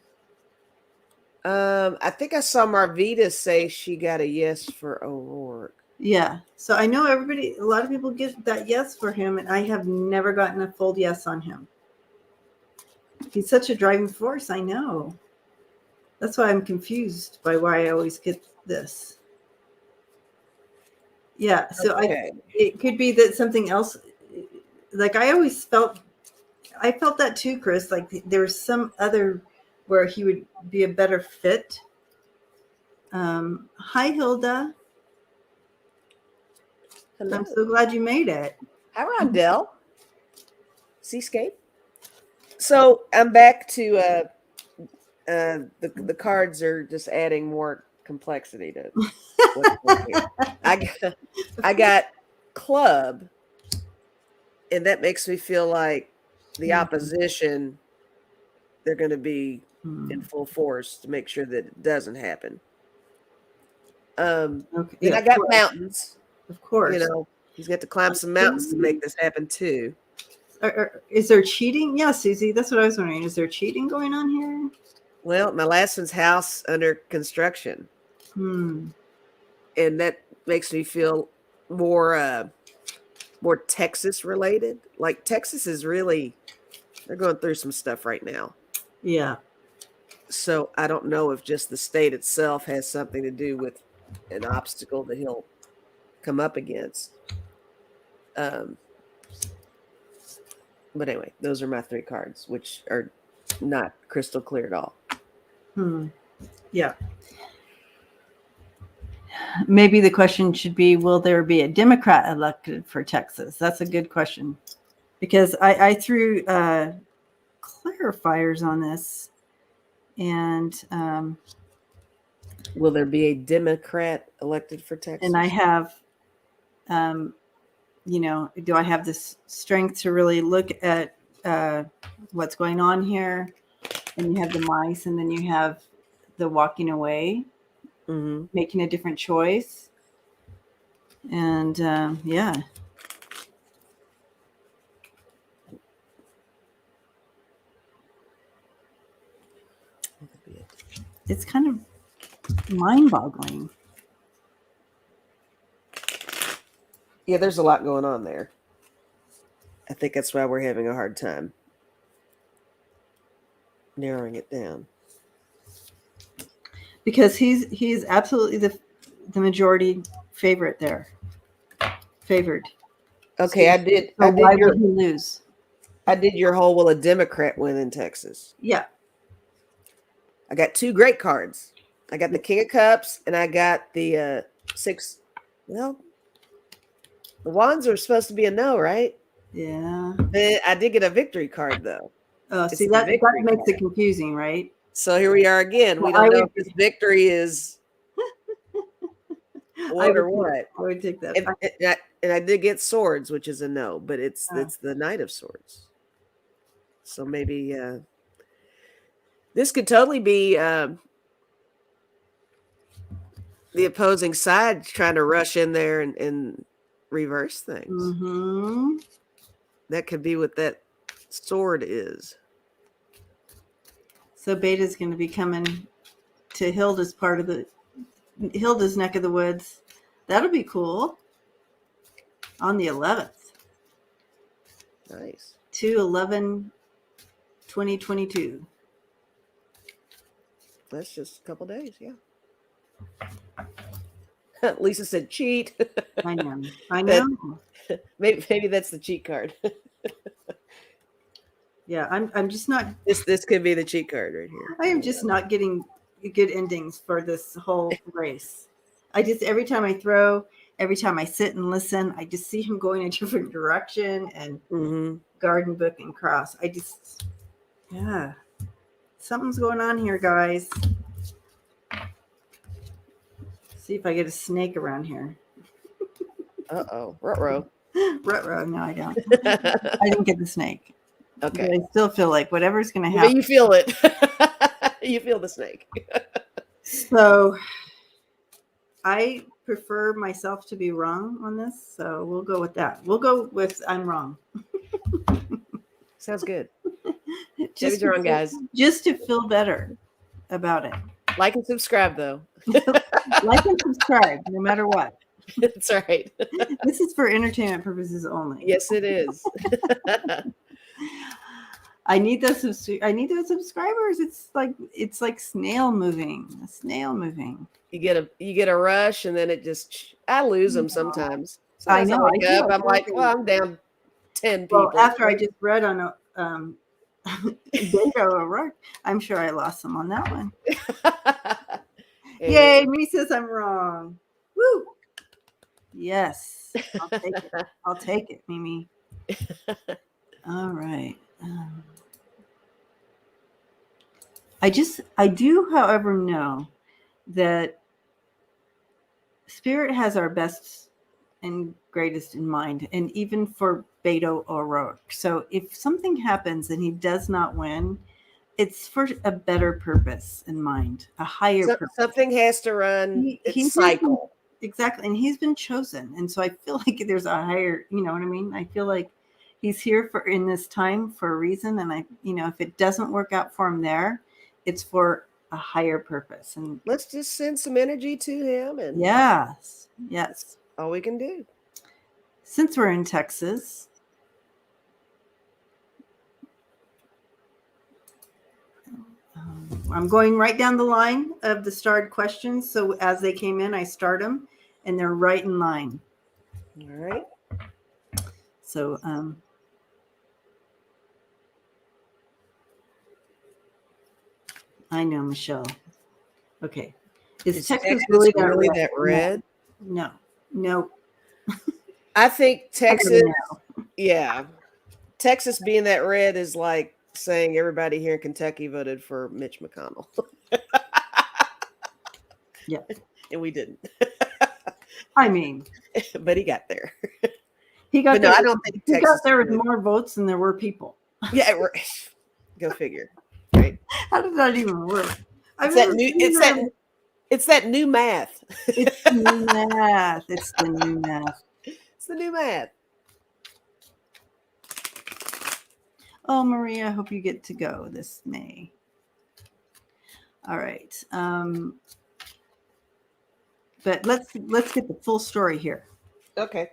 I think I saw Marvita say she got a yes for O'Rourke. Yeah. So I know a lot of people get that yes for him, and I have never gotten a full yes on him. He's such a driving force. I know. That's why I'm confused by why I always get this. Yeah. So it could be that something else, like I felt that too, Kryst. Like there was some other where he would be a better fit. Hi, Hilda. Hello. I'm so glad you made it. Hi, Rondell. Seascape. So I'm back to the cards are just adding more complexity to what's going here. I got club, and that makes me feel like the opposition, they're going to be in full force to make sure that it doesn't happen. Okay. Then I got mountains. Of course. You know, he's got to climb some mountains to make this happen too. Is there cheating? Yeah, Susie, that's what I was wondering. Is there cheating going on here? Well, my last one's house under construction. And that makes me feel more Texas related. Like Texas is really, they're going through some stuff right now. Yeah. So I don't know if just the state itself has something to do with an obstacle that he'll come up against. But anyway, those are my 3 cards, which are not crystal clear at all. Yeah. Maybe the question should be, will there be a Democrat elected for Texas? That's a good question. Because I threw clarifiers on this. And will there be a Democrat elected for Texas? And I have, do I have this strength to really look at what's going on here? And you have the mice, and then you have the walking away, making a different choice. And yeah. It's kind of mind-boggling. Yeah, there's a lot going on there. I think that's why we're having a hard time narrowing it down. Because he's absolutely the majority favorite there. Favored. Okay, so why would he lose? I did your whole, will a Democrat win in Texas? Yeah. I got 2 great cards. I got the King of Cups, and I got the 6. Well, the wands are supposed to be a no, right? Yeah. I did get a victory card, though. Oh, see, that makes it confusing, right? So here we are again. We don't know if this victory is what or what. I would take that. And I did get swords, which is a no, but it's the Knight of Swords. So maybe this could totally be the opposing side trying to rush in there and reverse things. That could be what that sword is. So Beta's going to be coming to Hilda's Hilda's neck of the woods. That'll be cool. On the 11th. Nice. 2/11/2022. That's just a couple days, yeah. Lisa said cheat. I know. Maybe that's the cheat card. Yeah, I'm just not. This could be the cheat card right here. I am just not getting good endings for this whole race. Every time I sit and listen, I just see him going a different direction and garden book and cross. Yeah, something's going on here, guys. See if I get a snake around here. Uh-oh. Ruh-roh. Ruh-roh. No, I don't. I didn't get the snake. Okay. But I still feel like whatever's going to happen. But you feel it. You feel the snake. So I prefer myself to be wrong on this. So we'll go with that. We'll go with I'm wrong. Sounds good. Just wrong, guys. Just to feel better about it. Like and subscribe, though. Like and subscribe, no matter what. That's right. This is for entertainment purposes only. Yes, it is. I need those subscribers. It's like snail moving. You get a rush, and then it just I lose them sometimes. I know. I wake up, I'm like, well, I'm down 10 people. Well, after I just read on a Beta, I'm sure I lost some on that one. Yay! Me says I'm wrong. Woo! Yes. I'll take it. I'll take it, Mimi. All right. I do, however, know that Spirit has our best and greatest in mind, and even for Beto O'Rourke. So if something happens and he does not win, it's for a better purpose in mind, a higher purpose. Something has to run its cycle. Exactly. And he's been chosen. And so I feel like there's a higher, you know what I mean? I feel like he's here for in this time for a reason. And if it doesn't work out for him there, it's for a higher purpose. And let's just send some energy to him. And yes. That's all we can do. Since we're in Texas, I'm going right down the line of the starred questions. So as they came in, I start them and they're right in line. All right. So, I know, Michelle. Okay. Is Texas really that red? No. I think Texas, yeah. Texas being that red is like saying everybody here in Kentucky voted for Mitch McConnell. Yeah. And we didn't. I mean. But he got there. He got there. No, I don't think he got there with more votes than there were people. Yeah, go figure. Right? How did that even work? It's that new math. It's the new math. It's the new math. It's the new math. Oh, Maria, I hope you get to go this May. All right. But let's get the full story here. Okay.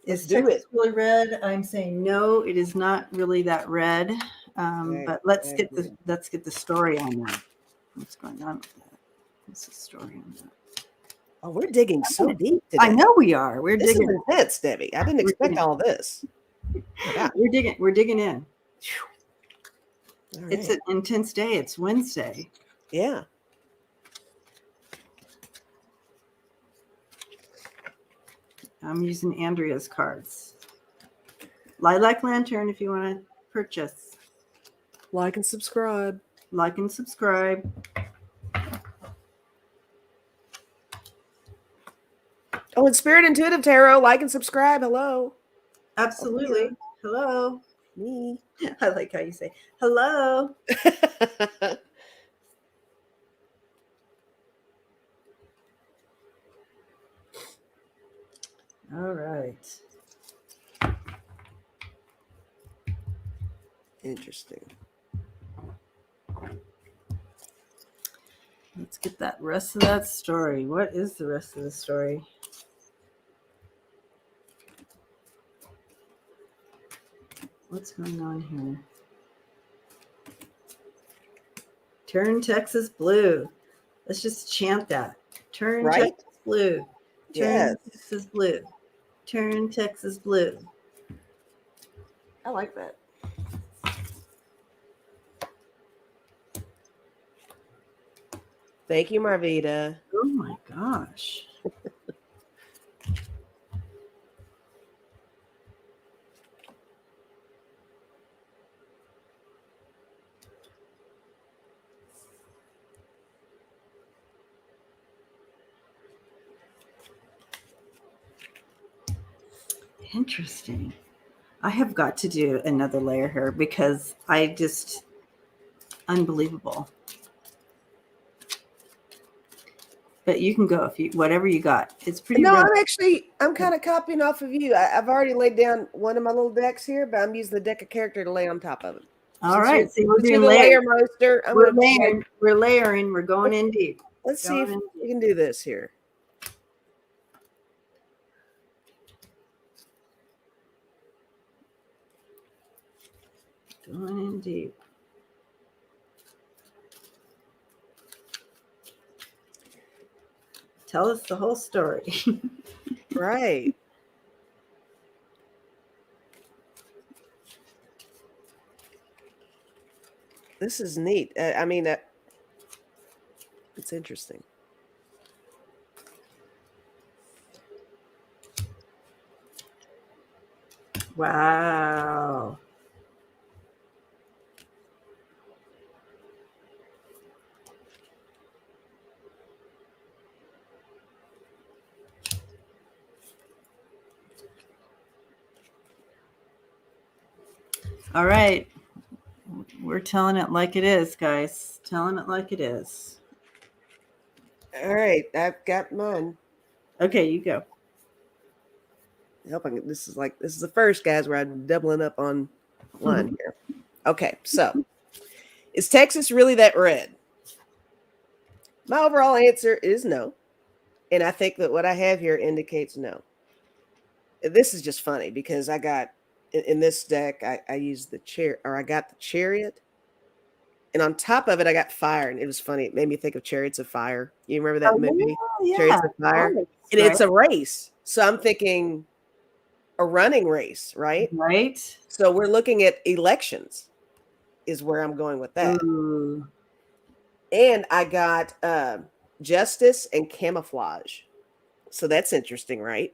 Is Texas really red? I'm saying no, it is not really that red. But let's get the story on that. What's going on with that? What's the story on that? Oh, we're digging so deep today. I know we are. We're this digging. Is intense, Debbie. I didn't expect all this. Yeah. We're digging in. Right. It's an intense day. It's Wednesday. Yeah. I'm using Andrea's cards. Lilac Lantern if you want to purchase. Like and subscribe. Like and subscribe. Oh, and Spirit Intuitive Tarot, like and subscribe. Hello. Absolutely. Hello. Me. I like how you say hello. All right. Interesting. Let's get that rest of that story. What is the rest of the story? What's going on here? Turn Texas blue. Let's just chant that. Turn Texas blue. Turn Texas blue. Turn Texas blue. I like that. Thank you, Marvita. Oh my gosh. Interesting. I have got to do another layer here because I just unbelievable. But you can go if you whatever you got. It's pretty. No, I'm kind of copying off of you. I've already laid down one of my little decks here, but I'm using the deck of character to lay on top of it. All right. See, we're doing layer master. We're layering. We're layering. We're going in deep. Let's see if we can do this here. Going in deep. Tell us the whole story. Right. This is neat. I mean, it's interesting. Wow. All right. We're telling it like it is, guys. Telling it like it is. All right, I've got mine. Okay, you go. This is the first, guys, where I'm doubling up on line here. Okay, so is Texas really that red? My overall answer is no. And I think that what I have here indicates no. This is just funny because I got in this deck, I used I got the chariot. And on top of it, I got fire. And it was funny. It made me think of Chariots of Fire. You remember that movie? Yeah, Chariots of Fire? Nice, And right? it's a race. So I'm thinking a running race, right? Right. So we're looking at elections, is where I'm going with that. Ooh. And I got justice and camouflage. So that's interesting, right?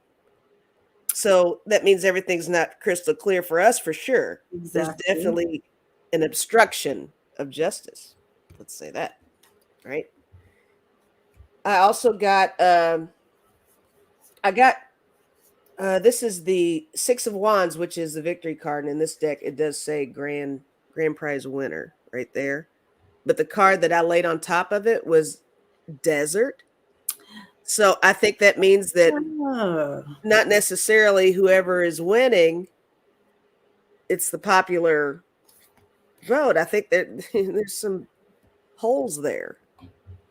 So that means everything's not crystal clear for us for sure. There's Exactly. definitely an obstruction of justice. Let's say that, right? I also got this is the Six of Wands, which is the victory card. And in this deck, it does say grand prize winner right there. But the card that I laid on top of it was desert. So I think that means that not necessarily whoever is winning, it's the popular vote. I think that there's some holes there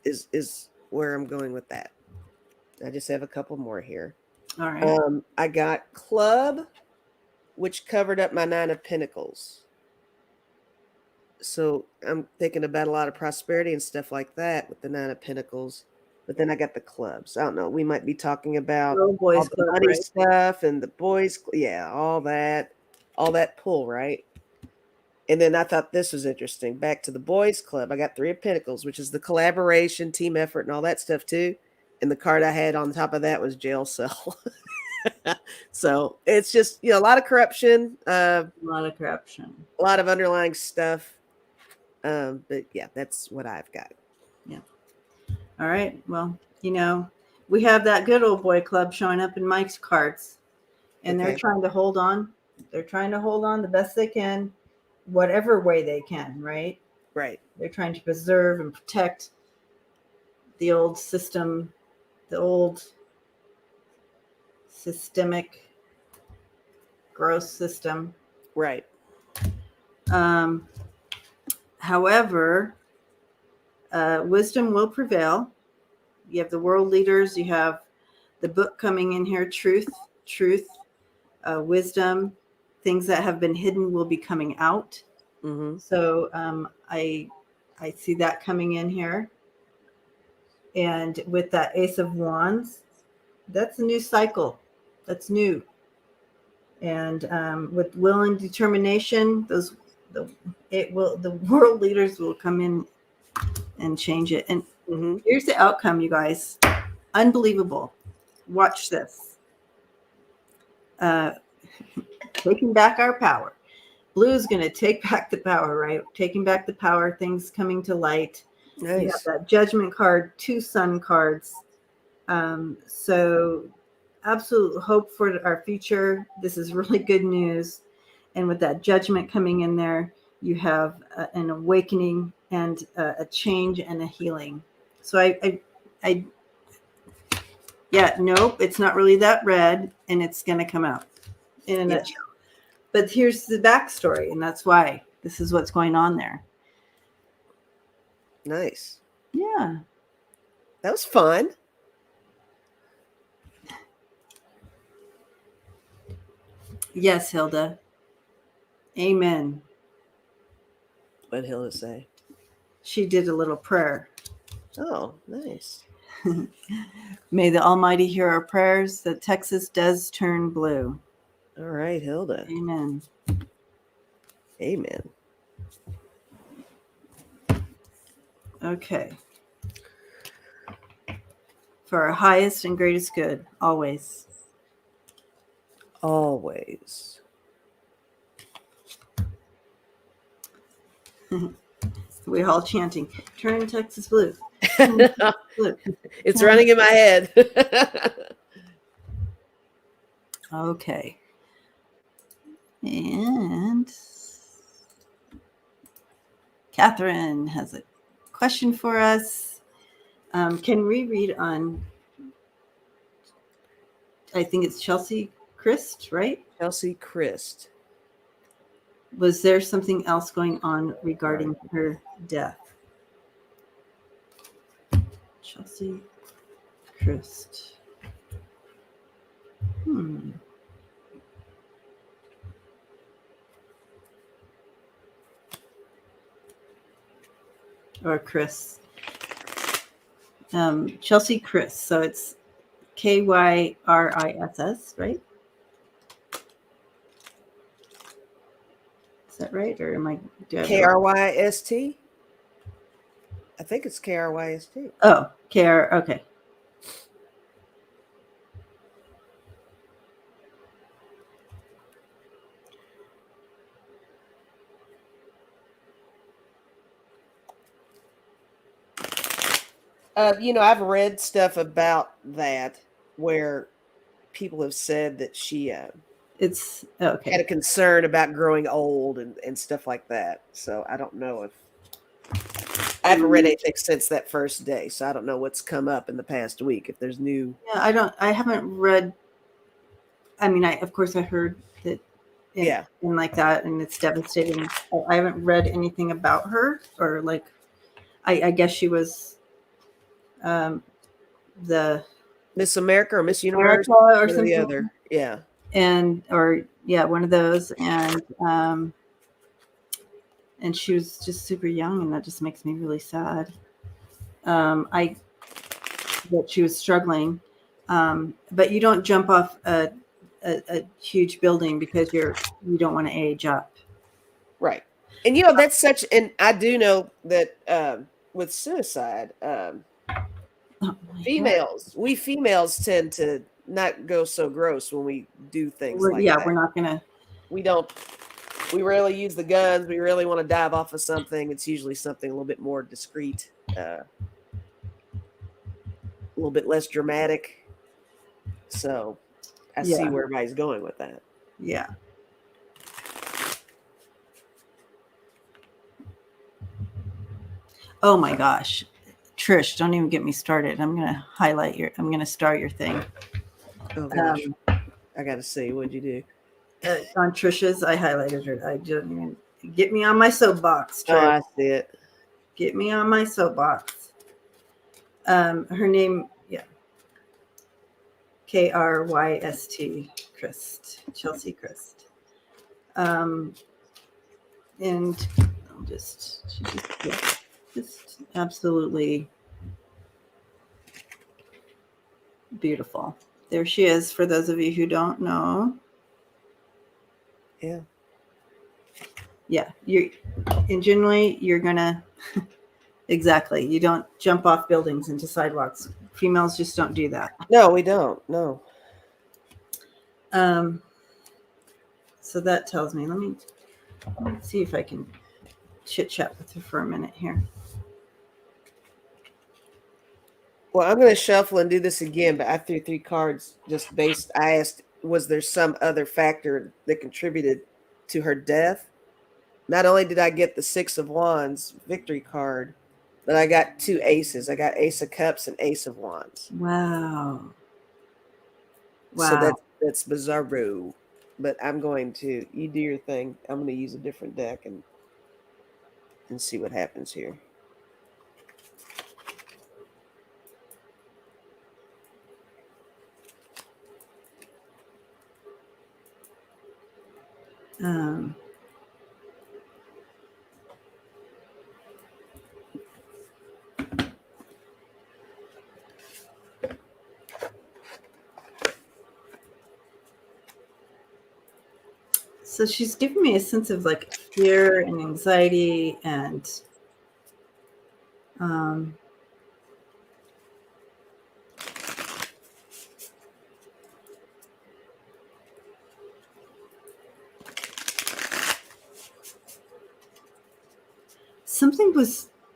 is where I'm going with that. I just have a couple more here. All right. I got club, which covered up my 9 of Pentacles. So I'm thinking about a lot of prosperity and stuff like that with the 9 of Pentacles. But then I got the clubs. I don't know. We might be talking about all the money stuff and the boys. Yeah, all that pull, right? And then I thought this was interesting. Back to the boys club. I got 3 of Pentacles, which is the collaboration, team effort, and all that stuff too. And the card I had on top of that was jail cell. So it's just, a lot of corruption. A lot of underlying stuff. But yeah, that's what I've got. Yeah. All right. Well, we have that good old boy club showing up in Mike's cards, and they're trying to hold on. They're trying to hold on the best they can, whatever way they can, right? Right. They're trying to preserve and protect the old system, the old systemic gross system. Right. However, wisdom will prevail. You have the world leaders. You have the book coming in here. Truth, wisdom. Things that have been hidden will be coming out. Mm-hmm. So I see that coming in here. And with that Ace of Wands, that's a new cycle. That's new. And with will and determination, the world leaders will come in and change it. And here's the outcome, you guys. Unbelievable. Watch this. Taking back our power. Blue is going to take back the power, right? Taking back the power, things coming to light. Nice. You have that judgment card, 2 sun cards. So absolute hope for our future. This is really good news. And with that judgment coming in there, you have an awakening and a change and a healing. So nope, it's not really that red, and it's going to come out in a nutshell. But here's the backstory, and that's why this is what's going on there. Nice. Yeah. That was fun. Yes, Hilda. Amen. What did Hilda say? She did a little prayer. Oh, nice. May the Almighty hear our prayers that Texas does turn blue. All right, Hilda. Amen. Amen. Okay. For our highest and greatest good, always. Always. We're all chanting, turn Texas blue. Turn Texas blue. It's running in my head. Okay. And Catherine has a question for us. Can we read on, I think it's Chelsea Kryst, right? Chelsea Kryst. Was there something else going on regarding her death? Chelsea Kryst. Or Kryst. Chelsea Kryst. So it's Kyriss, right? Is that right? Or am I Kryst? I think it's Kryst. Oh, okay. I've read stuff about that where people have said that she It's okay. had a concern about growing old and stuff like that. So I don't know if I haven't read anything since that first day. So I don't know what's come up in the past week. If there's new. Yeah, I haven't read. I mean, of course I heard that. And like that, and it's devastating. I haven't read anything about her, or like, I guess she was the Miss America or Miss Universe or something. The other. Yeah. One of those. And she was just super young, and that just makes me really sad. That she was struggling. But you don't jump off a huge building because you don't want to age up. Right. And that's such, and I do know that with suicide, we females tend to not go so gross when we do things that. We're not gonna. We rarely use the guns. We really want to dive off of something. It's usually something a little bit more discreet, a little bit less dramatic. So I see where everybody's going with that. Yeah. Oh my gosh. Trish, don't even get me started. I'm going to start your thing. Oh gosh. I got to see. What'd you do? On Trish's, I highlighted her. I didn't even get me on my soapbox. Trish. Oh, I see it. Get me on my soapbox. Her name, Kryst, Kryst, Chelsea Kryst. And I'll just absolutely beautiful. There she is, for those of you who don't know. Yeah. Yeah, you're gonna exactly. You don't jump off buildings into sidewalks. Females just don't do that. No, we don't. No. So that tells me. Let me see if I can chit chat with her for a minute here. Well, I'm going to shuffle and do this again, but I threw 3 cards just based. I asked, was there some other factor that contributed to her death? Not only did I get the 6 of Wands victory card, but I got 2 aces. I got Ace of Cups and Ace of Wands. Wow. So that's bizarro. But I'm going to, you do your thing. I'm going to use a different deck and see what happens here. So she's giving me a sense of like fear and anxiety and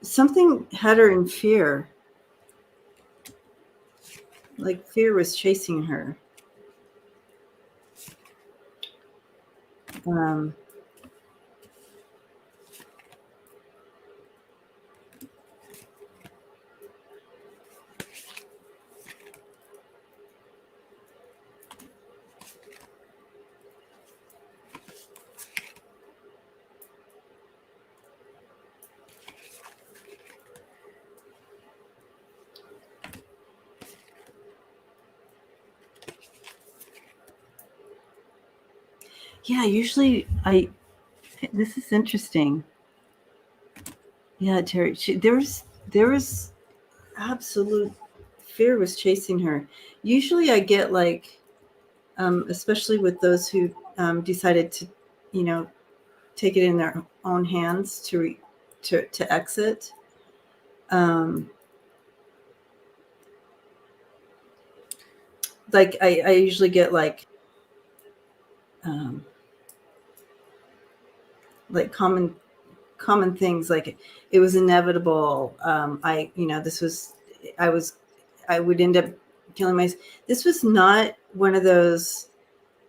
something had her in fear. Like fear was chasing her. Yeah, usually this is interesting. Yeah, Terry, there was absolute fear was chasing her. Usually I get like, especially with those who decided to, take it in their own hands to exit. Like I usually get like common things, like it was inevitable. I would end up killing myself. This was not one of those,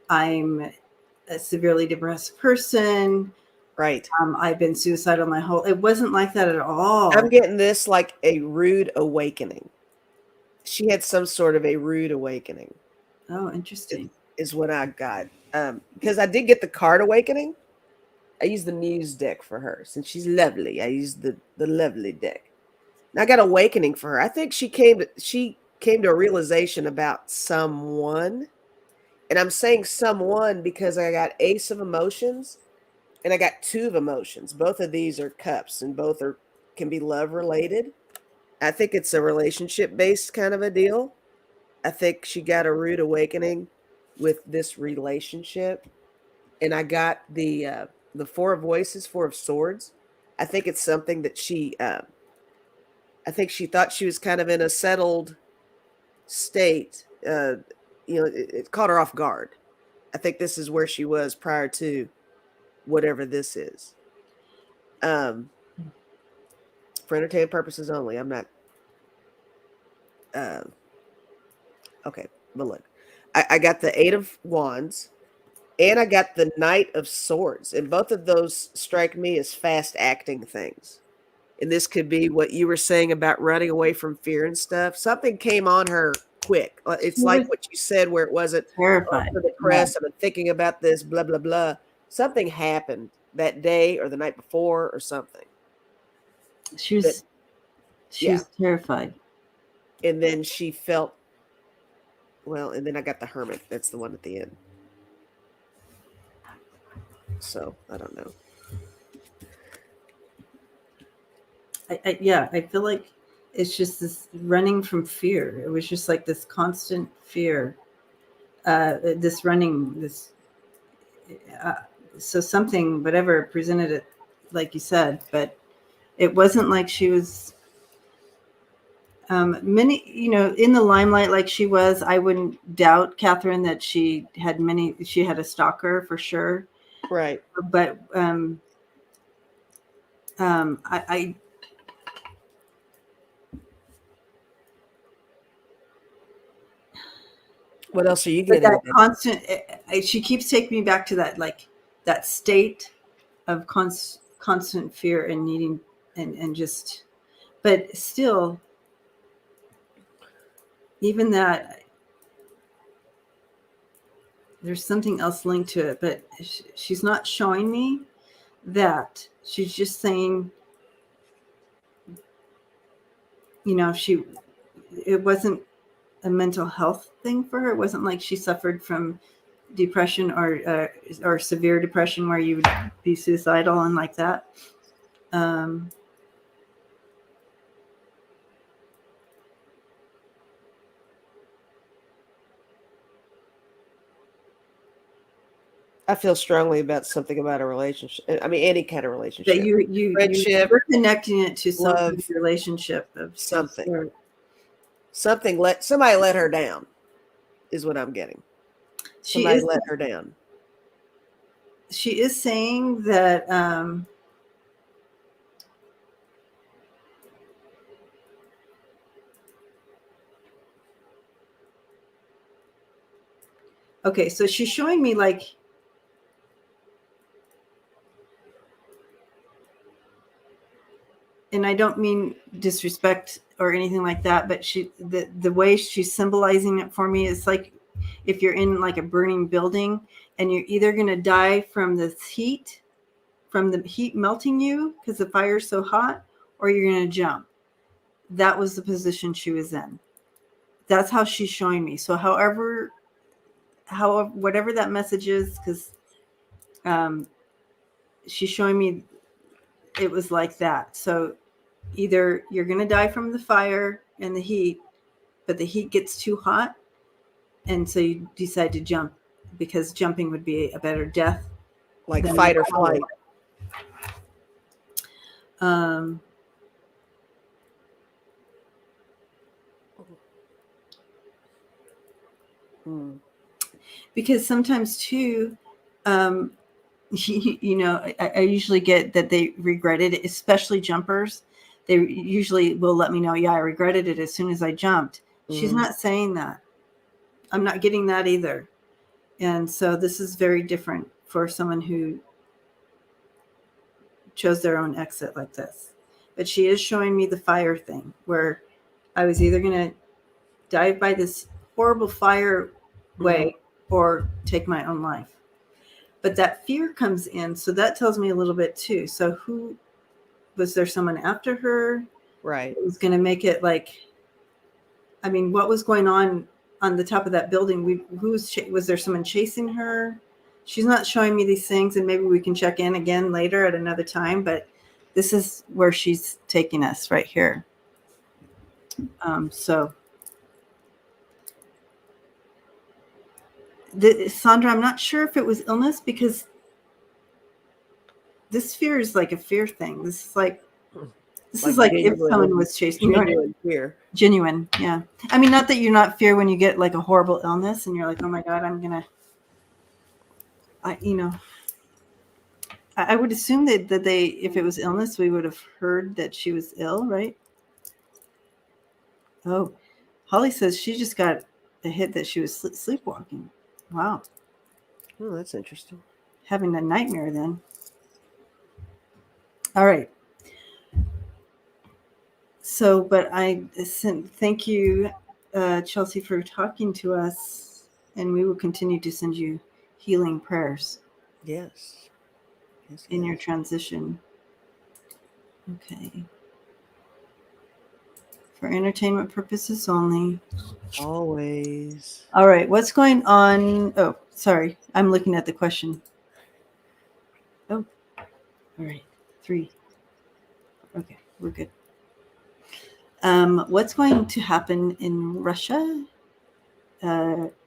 I'm a severely depressed person. Right. I've been suicidal my whole, it wasn't like that at all. I'm getting this like a rude awakening. She had some sort of a rude awakening. Oh, interesting. Is what I got. Because I did get the card awakening. I used the muse deck for her. Since she's lovely, I used the lovely deck. And I got awakening for her. I think she came to a realization about someone. And I'm saying someone because I got Ace of Emotions and I got Two of Emotions. Both of these are cups and both can be love related. I think it's a relationship based kind of a deal. I think she got a rude awakening with this relationship. And I got the Four of Voices, Four of Swords. I think it's something that I think she thought she was kind of in a settled state. It caught her off guard. I think this is where she was prior to whatever this is. For entertainment purposes only. I'm not. Okay, but look, I got the Eight of Wands, and I got the Knight of Swords, and both of those strike me as fast acting things. And this could be what you were saying about running away from fear and stuff. Something came on her quick. It's like what you said, where it wasn't Terrified. for the press. I've been thinking about this, blah, blah, blah. Something happened that day or the night before or something. She was terrified. And then she felt, well, and then I got the Hermit. That's the one at the end. So I don't know. I feel like it's just this running from fear. It was just like this constant fear. This running, so something, whatever presented it, like you said, but it wasn't like she was in the limelight like she was. I wouldn't doubt, Catherine, that she had a stalker for sure. Right. But I what else are you getting? That constant, she keeps taking me back to that, like that state of constant fear and needing and just, but still, even that, there's something else linked to it, but she's not showing me that. She's just saying, it wasn't a mental health thing for her. It wasn't like she suffered from depression or severe depression where you would be suicidal and like that. I feel strongly about something about a relationship. I mean, any kind of relationship. That friendship, you're connecting it to some love, relationship of something. Somebody let her down, is what I'm getting. Somebody let her down. She is saying that Okay, so she's showing me like and I don't mean disrespect or anything like that, but the way she's symbolizing it for me is like if you're in like a burning building and you're either going to die from this heat, from the heat melting you because the fire's so hot, or you're going to jump. That was the position she was in. That's how she's showing me. So however whatever that message is, because she's showing me it was like that. So either you're going to die from the fire and the heat, but the heat gets too hot, and so you decide to jump because jumping would be a better death. Like fight or flight. Because sometimes too, you know, I usually get that they regretted it, especially jumpers. They usually will let me know, yeah, I regretted it as soon as I jumped. She's not saying that. I'm not getting that either. And so this is very different for someone who chose their own exit like this. But she is showing me the fire thing where I was either going to die by this horrible fire way or take my own life. But that fear comes in. So that tells me a little bit too. So who was there someone after her? Right. It was going to make it like, I mean, what was going on the top of that building? Was there someone chasing her? She's not showing me these things, and maybe we can check in again later at another time, but this is where she's taking us right here. So Sondra, I'm not sure if it was illness, because this fear is like a fear thing. This is like if someone was chasing genuine fear. Genuine, yeah. I mean, not that you're not fear when you get like a horrible illness and you're like, oh my God, I would assume that they, if it was illness, we would have heard that she was ill, right? Oh, Holly says she just got a hit that she was sleepwalking. Wow. Oh, that's interesting. Having a nightmare then. All right. So, but thank you, Chelsea, for talking to us, and we will continue to send you healing prayers. Yes. In your transition. Okay. For entertainment purposes only. Always. All right. What's going on? Oh, sorry. I'm looking at the question. Oh, all right. 3. Okay. We're good. What's going to happen in Russia,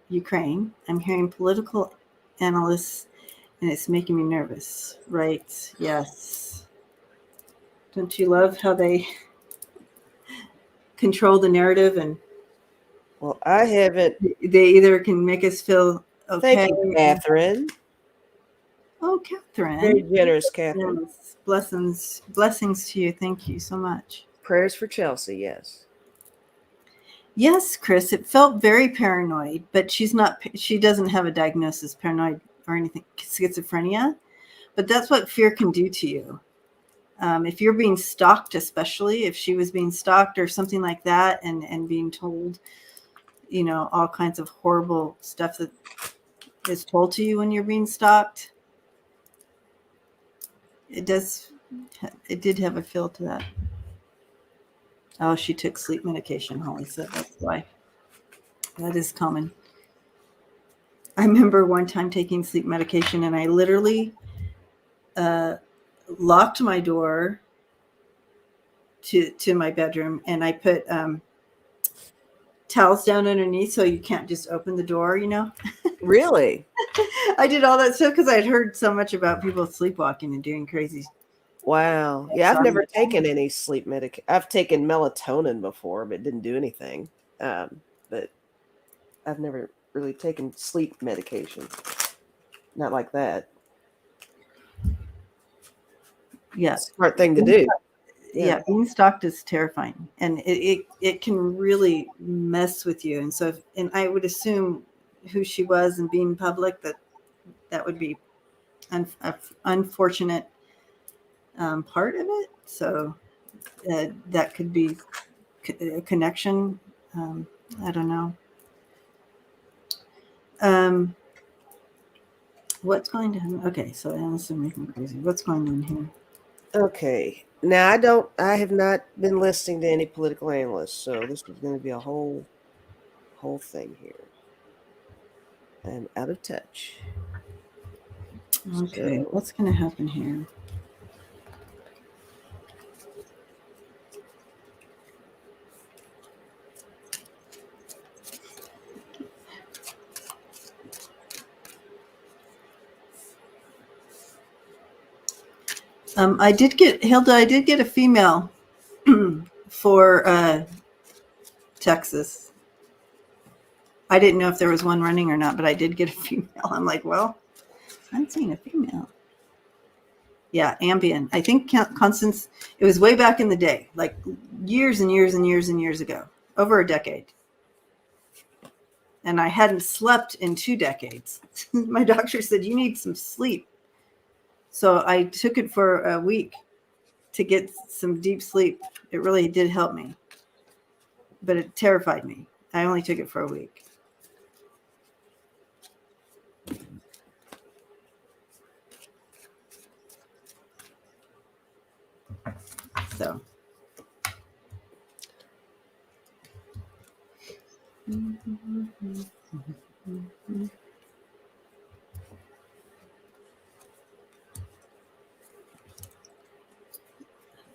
Ukraine? I'm hearing political analysts, and it's making me nervous. Right. Yes. Don't you love how they control the narrative? And well, I haven't. They either can make us feel okay. Thank you, Catherine. Oh, Catherine. Very generous, Catherine. Yes. Blessings to you. Thank you so much. Prayers for Chelsea, yes. Yes, Kryst, it felt very paranoid, but she doesn't have a diagnosis, paranoid or anything, schizophrenia, but that's what fear can do to you. If you're being stalked, especially if she was being stalked or something like that, and being told, you know, all kinds of horrible stuff that is told to you when you're being stalked, it did have a feel to that. Oh, she took sleep medication, Holly said. That's why. That is common. I remember one time taking sleep medication, and I literally locked my door to my bedroom, and I put towels down underneath so you can't just open the door, you know? Really? I did all that stuff because I'd heard so much about people sleepwalking and doing crazy. Wow. Yeah, I've never taken any sleep medication. I've taken melatonin before, but it didn't do anything. But I've never really taken sleep medication. Not like that. Yeah. Smart thing to do. Yeah, being stalked is terrifying, and it can really mess with you. And so, and I would assume who she was and being public, that would be an unfortunate part of it. So that could be a connection. I don't know. What's going on? Okay, so Alice is making crazy. What's going on here? Okay. Now I have not been listening to any political analysts, so this is going to be a whole thing here. I'm out of touch. Okay, So, what's going to happen here? I did get Hilda. I did get a female for Texas. I didn't know if there was one running or not, but I did get a female. I'm like, well, I'm seeing a female. Yeah, Ambien. I think Constance. It was way back in the day, like years and years and years and years ago, over a decade. And I hadn't slept in 2 decades. My doctor said, you need some sleep. So I took it for a week to get some deep sleep. It really did help me, but it terrified me. I only took it for a week. So.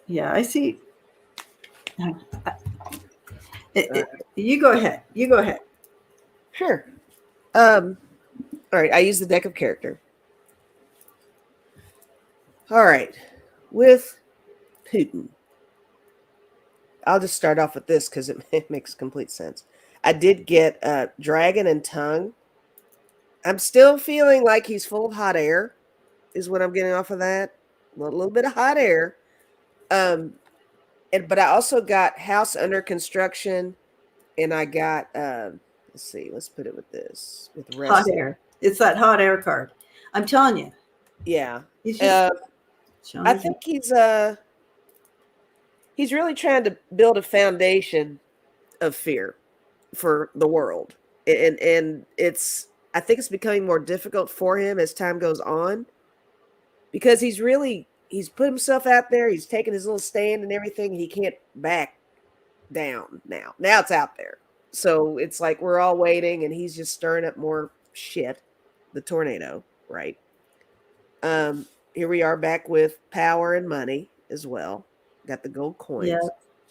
Yeah, I see. You go ahead. You go ahead. Sure. All right. I use the deck of character. All right. With Putin, I'll just start off with this because it makes complete sense. I did get Dragon and Tongue. I'm still feeling like he's full of hot air, is what I'm getting off of that. A little bit of hot air. But I also got House Under Construction, and I got let's see, let's put it with this with Hot air. It's that hot air card. I'm telling you. Yeah. Just I think he's really trying to build a foundation of fear for the world. And I think it's becoming more difficult for him as time goes on, because he's put himself out there, he's taken his little stand and everything, and he can't back down now. Now it's out there. So it's like we're all waiting, and he's just stirring up more shit. The tornado, right? Here we are back with power and money as well. Got the gold coins. Yeah.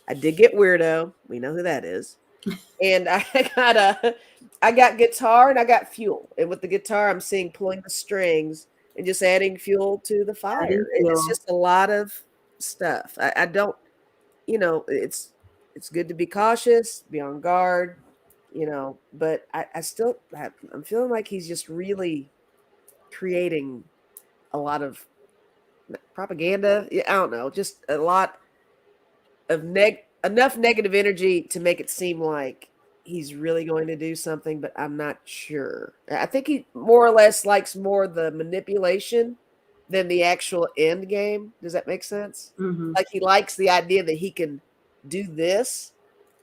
I did get Weirdo. We know who that is. And I got guitar and I got fuel. And with the guitar, I'm seeing pulling the strings and just adding fuel to the fire. It's just a lot of stuff. I don't, it's good to be cautious, be on guard, but I'm feeling like he's just really creating a lot of propaganda. I don't know, just a lot of enough negative energy to make it seem like he's really going to do something, but I'm not sure. I think he more or less likes more the manipulation than the actual end game. Does that make sense? Mm-hmm. Like he likes the idea that he can do this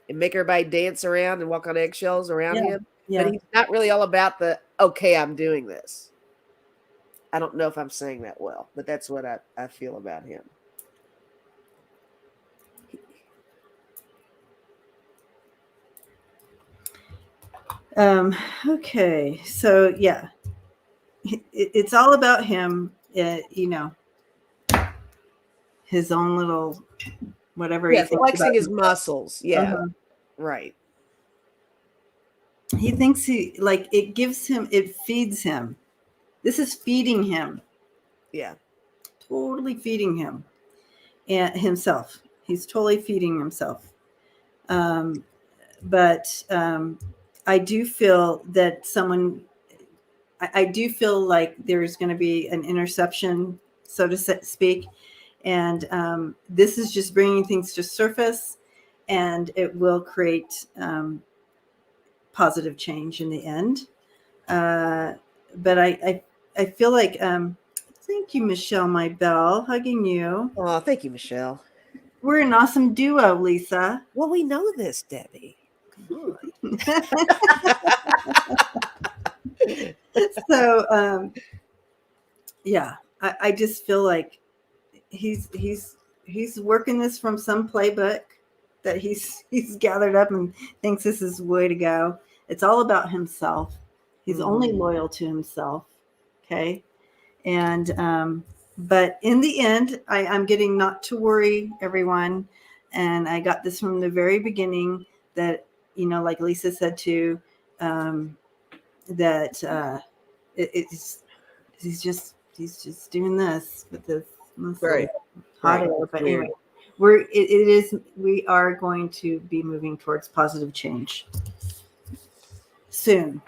and make everybody dance around and walk on eggshells around him. Yeah. But he's not really all about okay, I'm doing this. I don't know if I'm saying that well, but that's what I feel about him. Okay, so yeah, it's all about him, his own little whatever. Yeah, flexing his muscles. Yeah, right. He thinks it feeds him. This is feeding him. Yeah. Totally feeding him and himself. He's totally feeding himself. But I do feel that I do feel like there's going to be an interception, so to speak. And this is just bringing things to surface, and it will create positive change in the end. But I feel like thank you, Michelle, my bell, hugging you. Oh, thank you, Michelle. We're an awesome duo, Lisa. Well, we know this, Debbie. Come on. So yeah, I just feel like he's working this from some playbook that he's gathered up and thinks this is the way to go. It's all about himself. He's only loyal to himself. Okay. And but in the end, I'm getting not to worry, everyone. And I got this from the very beginning that, you know, like Lisa said too, that it's he's just doing this with this Right. hot air. But anyway, we are going to be moving towards positive change soon.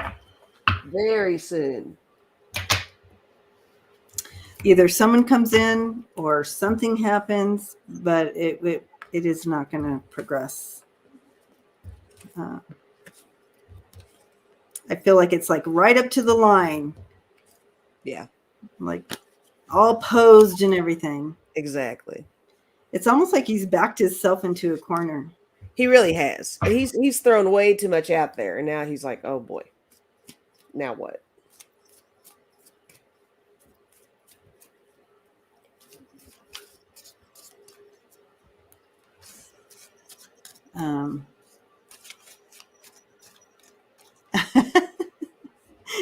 Very soon. Either someone comes in or something happens, but it is not going to progress. I feel like it's like right up to the line. Yeah. Like all posed and everything. Exactly. It's almost like he's backed himself into a corner. He really has. He's thrown way too much out there, and now he's like, oh boy. Now what?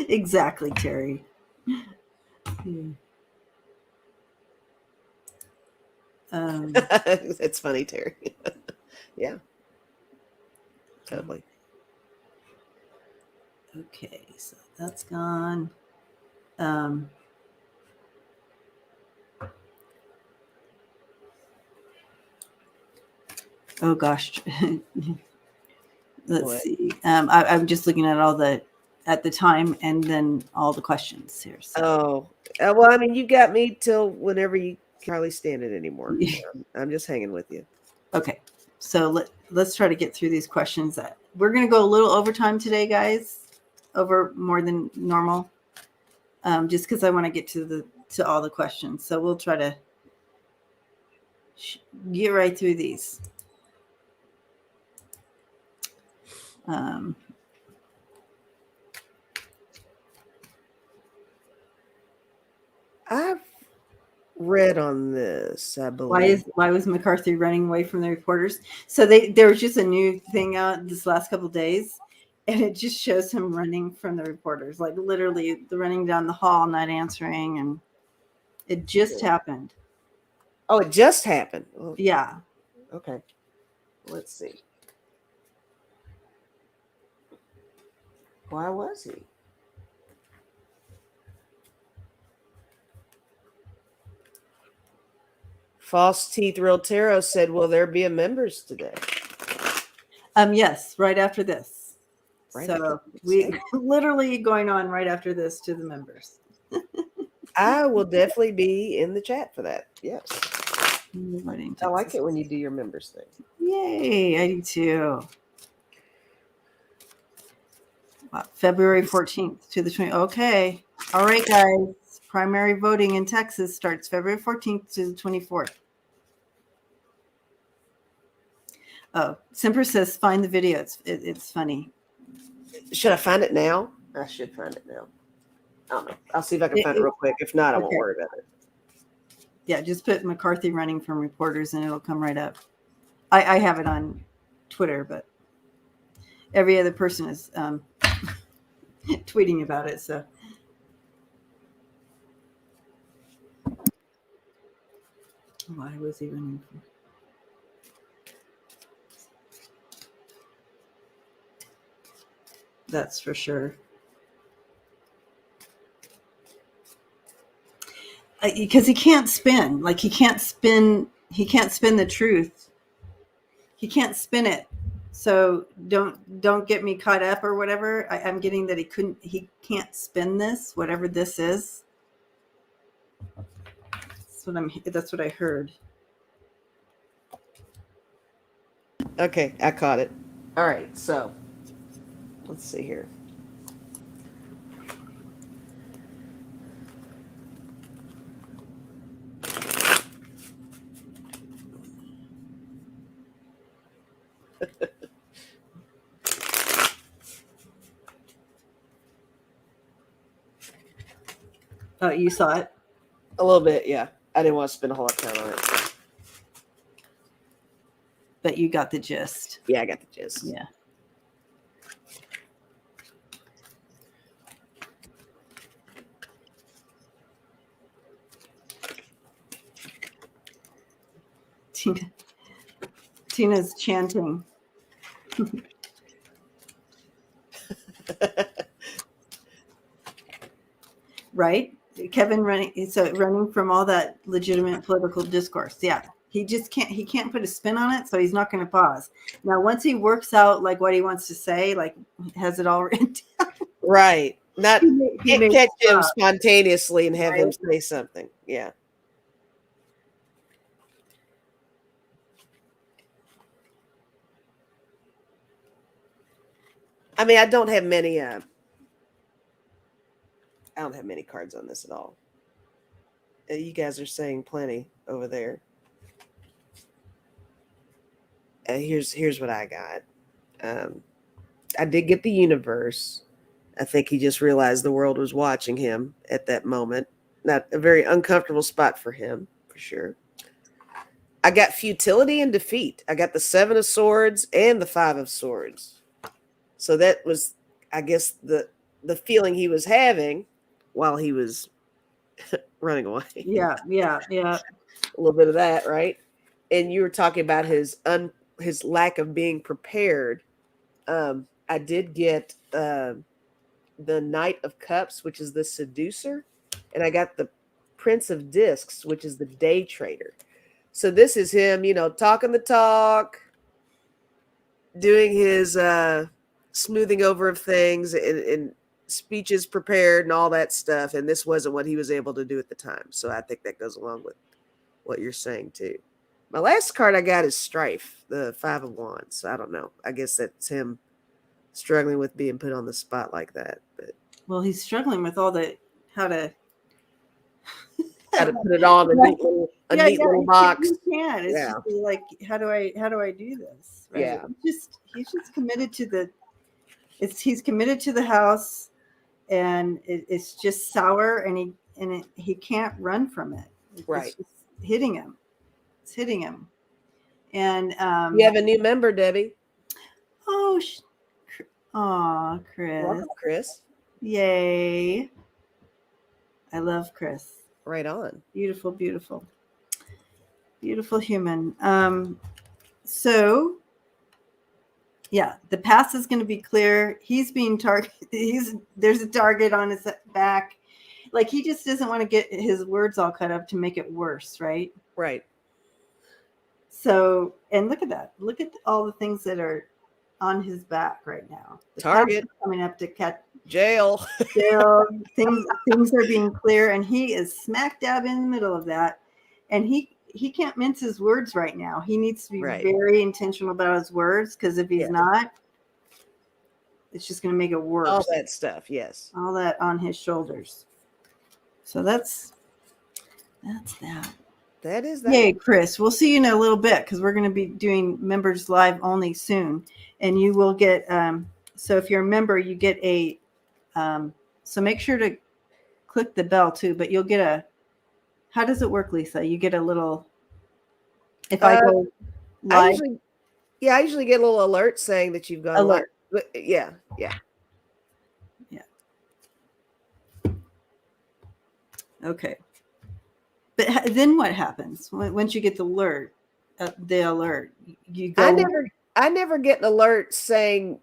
Exactly, Terry. It's funny, Terry. Yeah. Totally. Okay, so that's gone. Oh gosh. Let's see. I'm just looking at all at the time and then all the questions here. So. Oh, well, I mean, you got me till whenever you can hardly stand it anymore. I'm just hanging with you. Okay, so let's try to get through these questions. We're going to go a little overtime today, guys, over more than normal, just because I want to get to all the questions. So we'll try to get right through these. I've read on this, I believe. Why was McCarthy running away from the reporters? So there was just a new thing out this last couple of days, and it just shows him running from the reporters, like literally running down the hall, not answering, and it just happened. Oh, it just happened. Oh, yeah. Okay. Let's see. Why was he? False Teeth Real Tarot said, will there be a members today? Yes, right after this. Right so we literally going on right after this to the members. I will definitely be in the chat for that. Yes. I like it when you do your members thing. Yay, I do too. Wow, February 14th to the 20th. Okay. All right, guys. Primary voting in Texas starts February 14th to the 24th. Oh, Simper says find the video. It's funny. Should I find it now? I should find it now. I don't know. I'll see if I can find it real quick. If not, I won't worry about it. Yeah, just put McCarthy running from reporters and it'll come right up. I have it on Twitter, but every other person is tweeting about it. So why was he running from? That's for sure. Because he can't spin. Like he can't spin the truth. He can't spin it. So don't get me caught up or whatever. I'm getting that he can't spin this, whatever this is. That's what I heard. Okay, I caught it. All right, so let's see here. Oh, you saw it? A little bit, yeah. I didn't want to spend a whole lot of time on it. But you got the gist. Yeah, I got the gist. Yeah. Tina's chanting. Right? Kevin running from all that legitimate political discourse. Yeah. He can't put a spin on it, so he's not going to pause. Now, once he works out like what he wants to say, like has it all written down. Right. Not He may catch him stop. spontaneously and have him Right. say something. Yeah. I mean, I don't have many cards on this at all. You guys are saying plenty over there. Here's what I got. I did get the universe. I think he just realized the world was watching him at that moment. Not a very uncomfortable spot for him, for sure. I got futility and defeat. I got the 7 of Swords and the 5 of Swords. So that was, I guess, the feeling he was having while he was running away. Yeah. A little bit of that, right? And you were talking about his lack of being prepared. I did get the Knight of Cups, which is the seducer, and I got the Prince of Discs, which is the day trader. So this is him, talking the talk, doing his smoothing over of things and speeches prepared and all that stuff. And this wasn't what he was able to do at the time. So I think that goes along with what you're saying too. My last card I got is Strife, the 5 of Wands. So I don't know. I guess that's him struggling with being put on the spot like that. But Well, he's struggling with all the how to put it all in a neat little box. You can't. It's Yeah. just like, how do I do this? Right? Yeah. He's just committed to he's committed to the house, and it's just sour, and he can't run from it. Right. It's just hitting him. It's hitting him. And you have a new member, Debbie. Oh, Chris. Welcome, Chris. Yay. I love Chris. Right on. Beautiful, beautiful. Beautiful human. So yeah, the past is going to be clear. He's being targeted. There's a target on his back. Like, he just doesn't want to get his words all cut up to make it worse, right? Right. So, and look at that. Look at all the things that are on his back right now. The target coming up to catch jail. Things are being clear, and he is smack dab in the middle of that. And he can't mince his words right now. He needs to be very intentional about his words, because if he's not, it's just going to make it worse. All that stuff, yes. All that on his shoulders. So that's that. That is that. Yay, Chris. We'll see you in a little bit, because we're going to be doing members live only soon. And you will get, so if you're a member, you get a, so make sure to click the bell too, but you'll get how does it work, Lisa? You get a little, if I go live. I usually get a little alert saying that you've gone alert. Live. Yeah. Okay. But then what happens once you get the alert? You go. I never get an alert saying.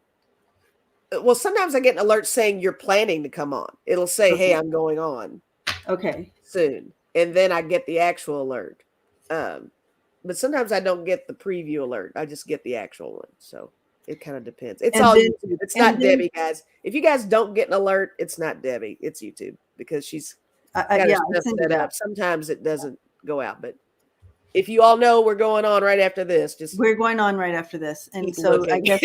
Well, sometimes I get an alert saying you're planning to come on. It'll say, "Hey, I'm going on." Okay. Soon, and then I get the actual alert. But sometimes I don't get the preview alert. I just get the actual one. So it kind of depends. It's all YouTube. It's not Debbie, guys. If you guys don't get an alert, it's not Debbie. It's YouTube, because she's got her stuff set up. Sometimes it doesn't go out, but if you all know we're going on right after this, we're going on right after this, and so looking. I guess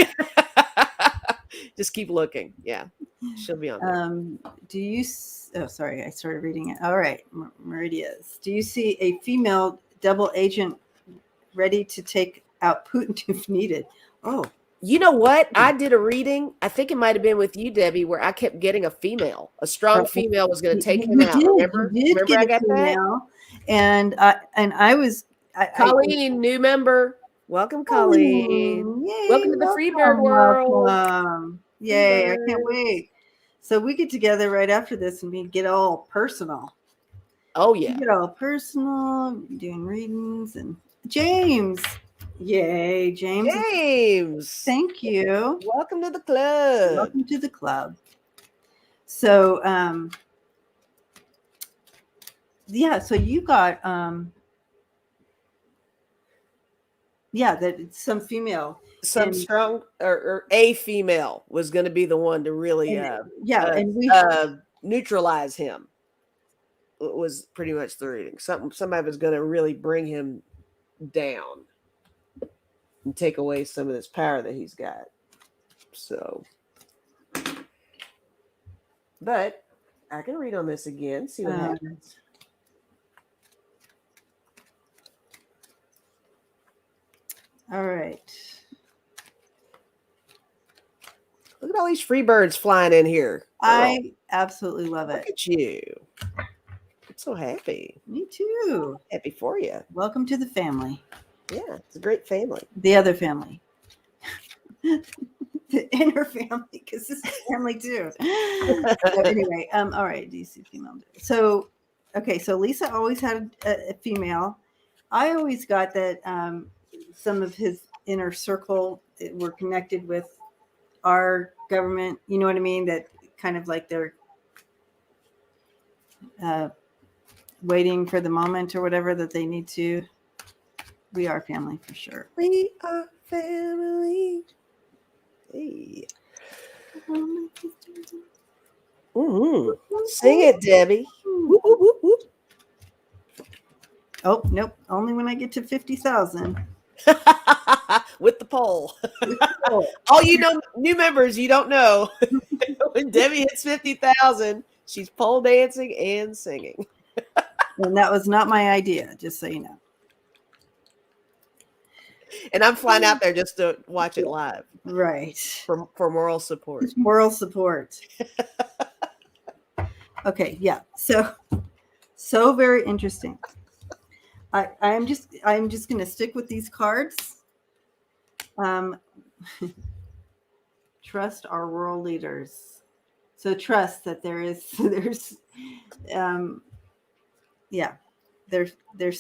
just keep looking. Yeah, she'll be on there. Do you? Oh, sorry, I started reading it. All right, Meridias. Do you see a female double agent ready to take out Putin if needed? Oh, you know what? I did a reading. I think it might have been with you, Debbie, where I kept getting a female. A strong female was going to take him out. Remember? Remember get I a got that? female, and I was Colleen, new member. Welcome, Colleen. Yay, Welcome to the Freebird world. welcome. Yay, I can't Freebirds. wait. So we get together right after this and we get all personal. Oh, yeah. We get all personal, doing readings. And James. Yay, James. James. Thank you. Welcome to the club. Welcome to the club. So, yeah, so you got, that it's some female. Some strong or a female was going to be the one to really neutralize him. It was pretty much the reading. Somebody was going to really bring him down and take away some of this power that he's got. So, but I can read on this again, see what happens. All right. Look at all these free birds flying in here. I absolutely love it. Look at you. I'm so happy. Me too. Happy for you. Welcome to the family. Yeah, it's a great family. The other family. The inner family, because this is family too. So anyway, all right, DC female. So, okay, so Lisa always had a female. I always got that some of his inner circle were connected with our government. You know what I mean? That kind of like they're waiting for the moment or whatever that they need to. We are family for sure. We are family. Hey. Mm-hmm. Sing it, Debbie. Whoop, whoop, whoop, whoop. Oh, nope. Only when I get to 50,000. With the poll. All you know, new members, you don't know. When Debbie hits 50,000, she's pole dancing and singing. And that was not my idea, just so you know. And I'm flying out there just to watch it live. Right. For moral support. Moral support. Okay, yeah. So very interesting. I'm just going to stick with these cards. Trust our world leaders. So trust that there's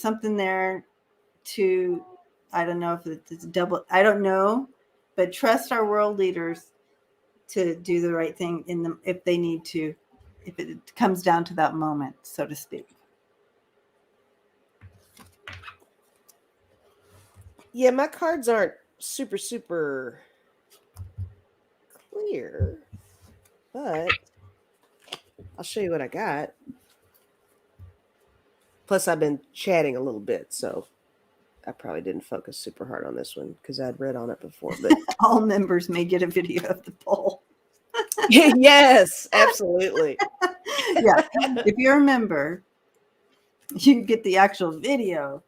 something there to, I don't know if it's a double, I don't know, but trust our world leaders to do the right thing in them if they need to, if it comes down to that moment, so to speak. Yeah, my cards aren't super clear, but I'll show you what I got. Plus, I've been chatting a little bit, so I probably didn't focus super hard on this one because I'd read on it before. But all members may get a video of the poll. Yes, absolutely. Yeah, if you're a member, you get the actual video.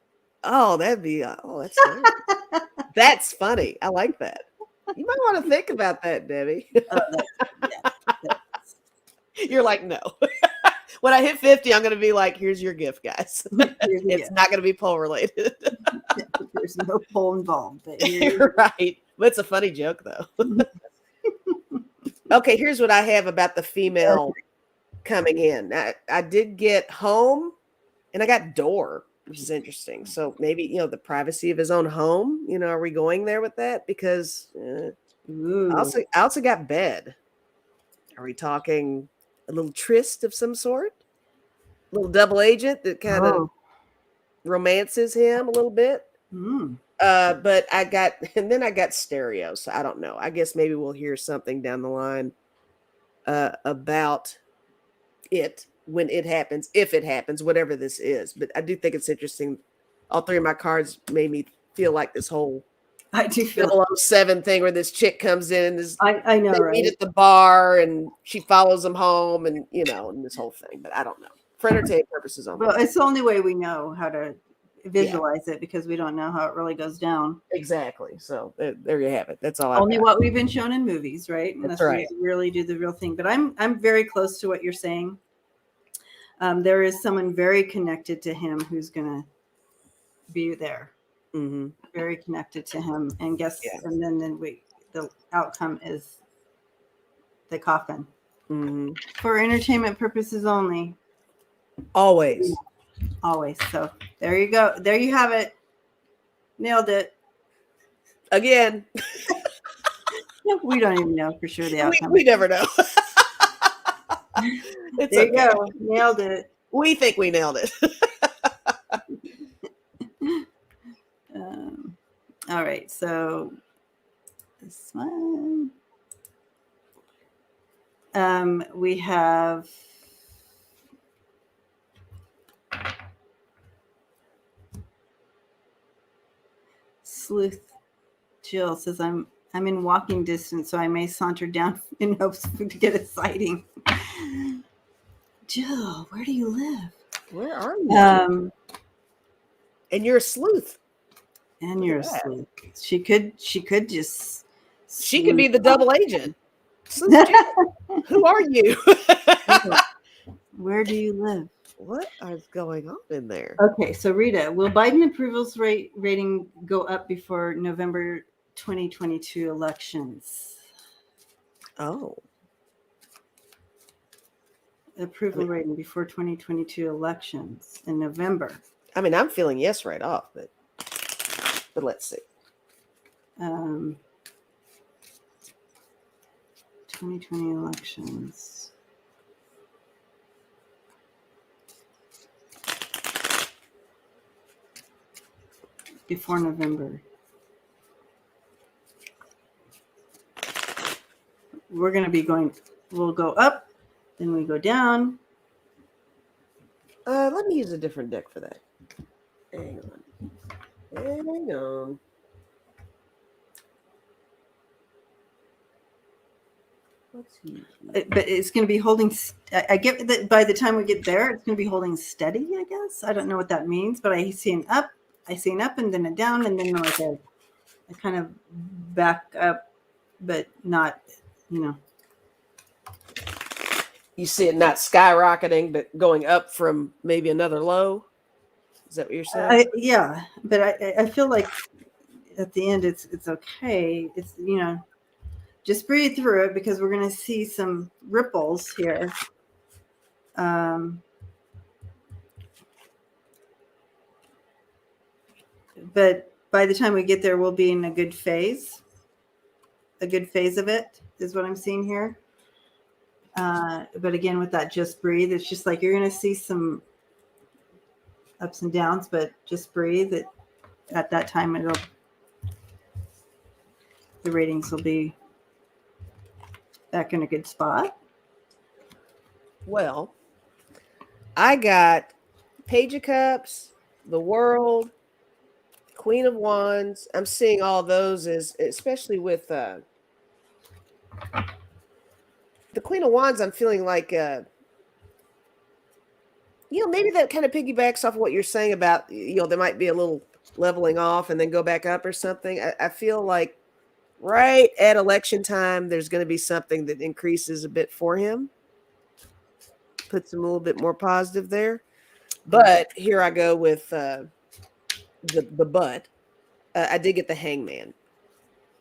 Oh, that'd be that's funny. That's funny. I like that. You might want to think about that, Debbie. You're like, no. When I hit 50, I'm going to be like, here's your gift, guys. It's not going to be poll related. There's no poll involved. But right. But it's a funny joke, though. Okay, here's what I have about the female coming in. I did get home and I got door, which is interesting. So maybe, the privacy of his own home, are we going there with that? Because I also got bed. Are we talking a little tryst of some sort? A little double agent that kind of romances him a little bit. But I got stereo, so I don't know. I guess maybe we'll hear something down the line about it when it happens, if it happens, whatever this is. But I do think it's interesting. All three of my cards made me feel like this whole I do feel 007 thing where this chick comes in and I know, they right? meet at the bar and she follows him home and and this whole thing. But I don't know. For entertainment purposes only. Well, it's the only way we know how to visualize it because we don't know how it really goes down. Exactly. So there you have it. That's all. Only what we've been shown in movies, right? That's Unless right. we really do the real thing. But I'm very close to what you're saying. There is someone very connected to him who's gonna be there. Mm-hmm. Very connected to him, and and then the outcome is the coffin. Mm-hmm. For entertainment purposes only. Always. So there you go. There you have it. Nailed it. Again. We don't even know for sure the outcome. We never know. There you go. Nailed it. We think we nailed it. All right. So this one. We have Sleuth Jill says, I'm in walking distance, so I may saunter down in hopes to get a sighting. Jill, where do you live? Where are you? And you're a sleuth. And you're a sleuth. She could just. She could be the double agent. Who are you? Where do you live? What is going on in there? Okay, so Rita, will Biden approval's rating go up before November 2022 elections? Oh. Approval rating before 2022 elections in November. I mean, I'm feeling yes right off, but let's see. 2020 elections. Before November. We're going to be we'll go up, then we go down. Let me use a different deck for that. Hang on. But it's going to be holding. I get that by the time we get there, it's going to be holding steady, I guess. I don't know what that means, but I see an up and then a down, and then like a kind of back up, but not, You see it not skyrocketing, but going up from maybe another low. Is that what you're saying? Yeah, but I feel like at the end it's okay. It's just breathe through it because we're going to see some ripples here. But by the time we get there, we'll be in a good phase. A good phase of it is what I'm seeing here. But again, with that just breathe, it's just like you're going to see some ups and downs, but just breathe. At that time, the ratings will be back in a good spot. Well, I got Page of Cups, the World, Queen of Wands. I'm seeing all those especially with the Queen of Wands. I'm feeling like maybe that kind of piggybacks off of what you're saying about there might be a little leveling off and then go back up or something. I feel like right at election time there's going to be something that increases a bit for him, puts him a little bit more positive there. But here I go with the butt. I did get the Hangman,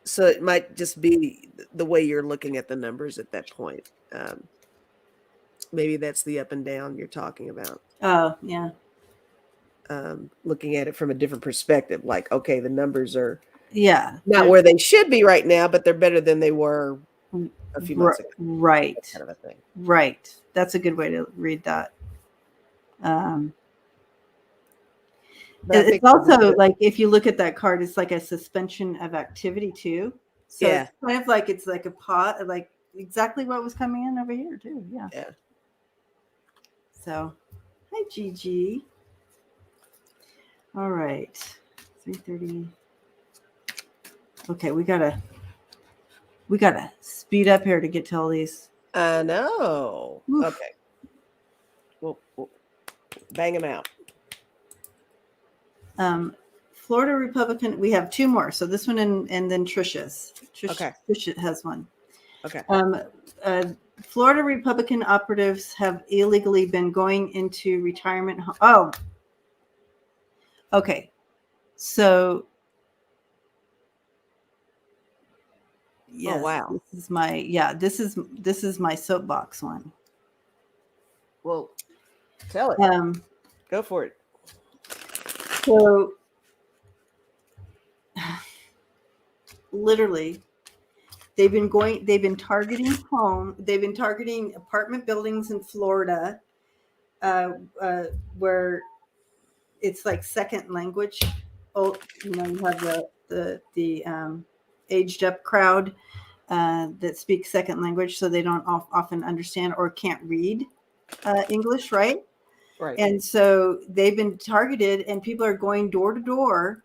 so it might just be the way you're looking at the numbers at that point. Maybe that's the up and down you're talking about. Oh, yeah. Looking at it from a different perspective, like, okay, the numbers are not where they should be right now, but they're better than they were a few months ago. Right. That kind of a thing. Right. That's a good way to read that. It's also like, if you look at that card, it's like a suspension of activity too. So it's kind of like, it's like a pot, like exactly what was coming in over here too. Yeah. Yeah. So, hi, Gigi. All right. 3:30. Okay, we gotta speed up here to get to all these. I know. Oof. Okay. We'll bang them out. Florida Republican. We have two more. So this one and then Trisha's. Okay. Trisha has one. Okay. Florida Republican operatives have illegally been going into retirement. Oh, okay. So, yes, wow. this is my soapbox one. Well, tell it. Go for it. So, literally, they've been targeting apartment buildings in Florida, where it's like second language. Oh, you have the aged up crowd that speaks second language, so they don't often understand or can't read English, right? Right. And so they've been targeted, and people are going door to door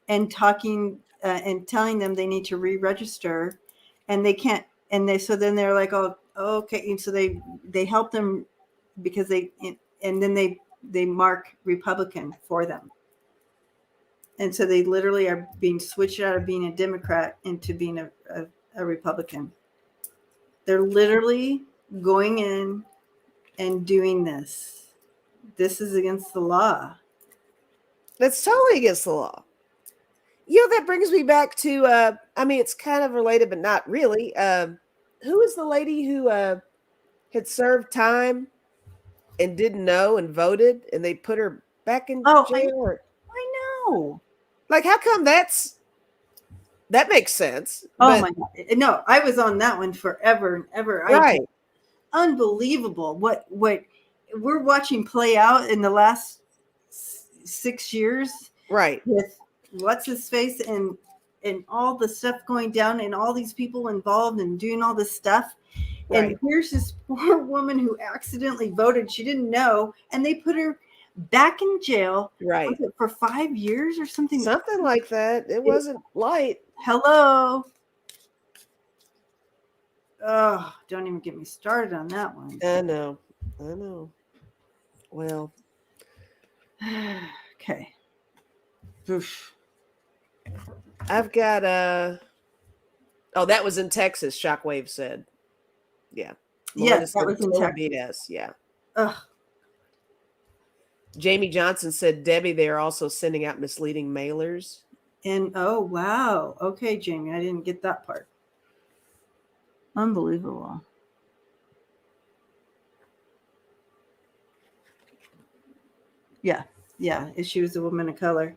and talking and telling them they need to re-register, and they can't. And then they're like, oh, okay. And so they help them because and then they mark Republican for them. And so they literally are being switched out of being a Democrat into being a Republican. They're literally going in and doing this. This is against the law. That's totally against the law. That brings me back to, it's kind of related, but not really. Who is the lady who had served time and didn't know and voted, and they put her back in jail? I know. Like, how come that makes sense? Oh my God. No, I was on that one forever and ever. Right. Unbelievable. What we're watching play out in the last 6 years. Right. With what's his face and all the stuff going down and all these people involved and doing all this stuff. Right. And here's this poor woman who accidentally voted. She didn't know. And they put her back in jail. Right. For 5 years or something. Something like that. It wasn't light. Hello. Oh, don't even get me started on that one. I know. Well. Okay. Oof. I've got oh, that was in Texas, Shockwave said. Yeah. Yes, that was in Texas. BS. Yeah. Ugh. Jamie Johnson said, Debbie, they are also sending out misleading mailers. And oh wow. Okay, Jamie, I didn't get that part. Unbelievable. Yeah. She was a woman of color.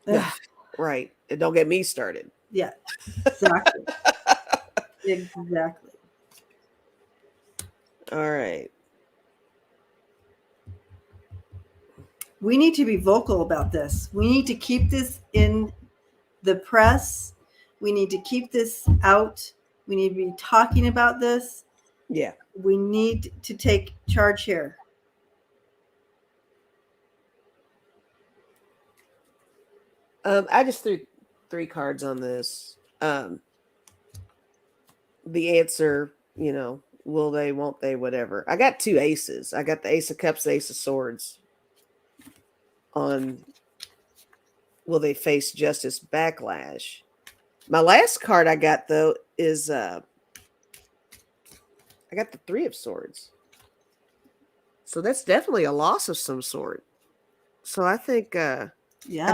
Ugh. Right. And don't get me started. Yeah. Exactly. Exactly. All right. We need to be vocal about this. We need to keep this in the press. We need to keep this out. We need to be talking about this. Yeah. We need to take charge here. I just threw 3 cards on this. The answer, will they, won't they, whatever. I got 2 aces. I got the Ace of Cups, the Ace of Swords. On will they face justice backlash? My last card I got, though, is I got the 3 of Swords. So that's definitely a loss of some sort. So I think I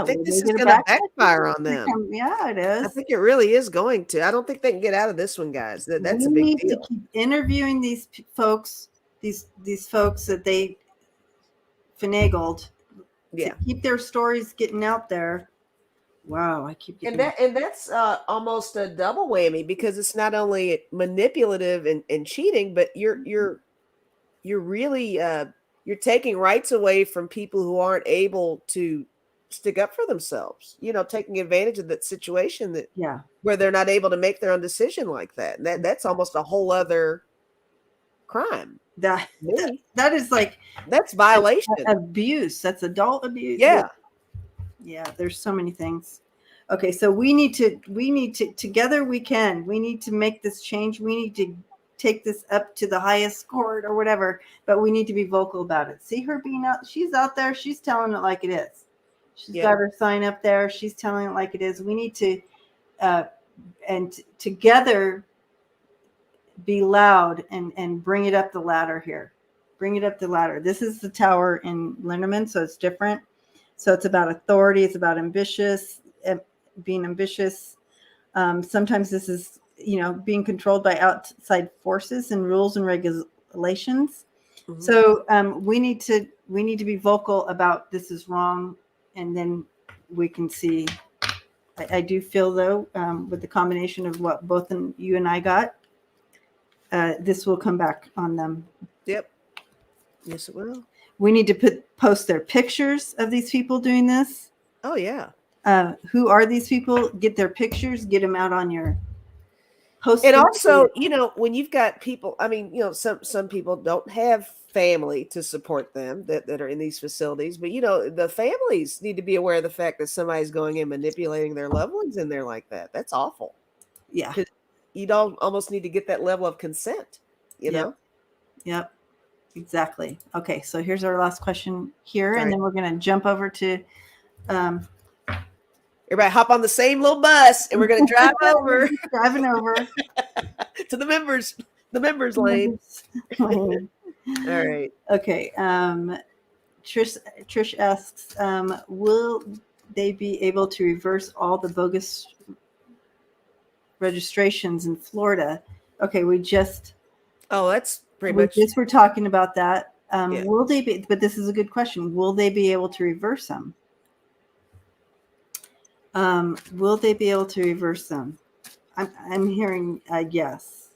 think this is going to backfire on them. Yeah, it is. I think it really is going to. I don't think they can get out of this one, guys. That's a big deal. We need to keep interviewing these folks, these folks that they finagled. Yeah. To keep their stories getting out there. Wow, I keep getting and that's almost a double whammy, because it's not only manipulative and cheating, but you're really you're taking rights away from people who aren't able to stick up for themselves, taking advantage of that situation where they're not able to make their own decision like that. And that's almost a whole other crime. That is like, that's violation. Abuse. That's adult abuse. Yeah. Yeah. There's so many things. Okay. So we need to, together we need to make this change. We need to take this up to the highest court or whatever, but we need to be vocal about it. See her being out. She's out there. She's telling it like it is. She's got her sign up there. She's telling it like it is. We need to, and together, be loud and bring it up the ladder here. Bring it up the ladder. This is the tower in Lenormand, so it's different. So it's about authority. It's about being ambitious. Sometimes this is, being controlled by outside forces and rules and regulations. Mm-hmm. So we need to be vocal about this is wrong, and then we can see. I do feel though, with the combination of what both you and I got, this will come back on them. Yep. Yes, it will. We need to post their pictures of these people doing this. Oh yeah. Who are these people? Get their pictures. Get them out on your post. And also, when you've got people, some people don't have family to support them that are in these facilities, but the families need to be aware of the fact that somebody's going and manipulating their loved ones in there like that. That's awful. Yeah. You don't almost need to get that level of consent, know? Yep. Exactly. Okay. So here's our last question here. All and right. Then we're going to jump over to, everybody hop on the same little bus and we're going to drive over. Driving over to the members lane. All right. Okay. Trish asks, will they be able to reverse all the bogus registrations in Florida? Okay. That's pretty much. We're talking about that. Will they be, but this is a good question. Will they be able to reverse them? Will they be able to reverse them? I'm hearing yes.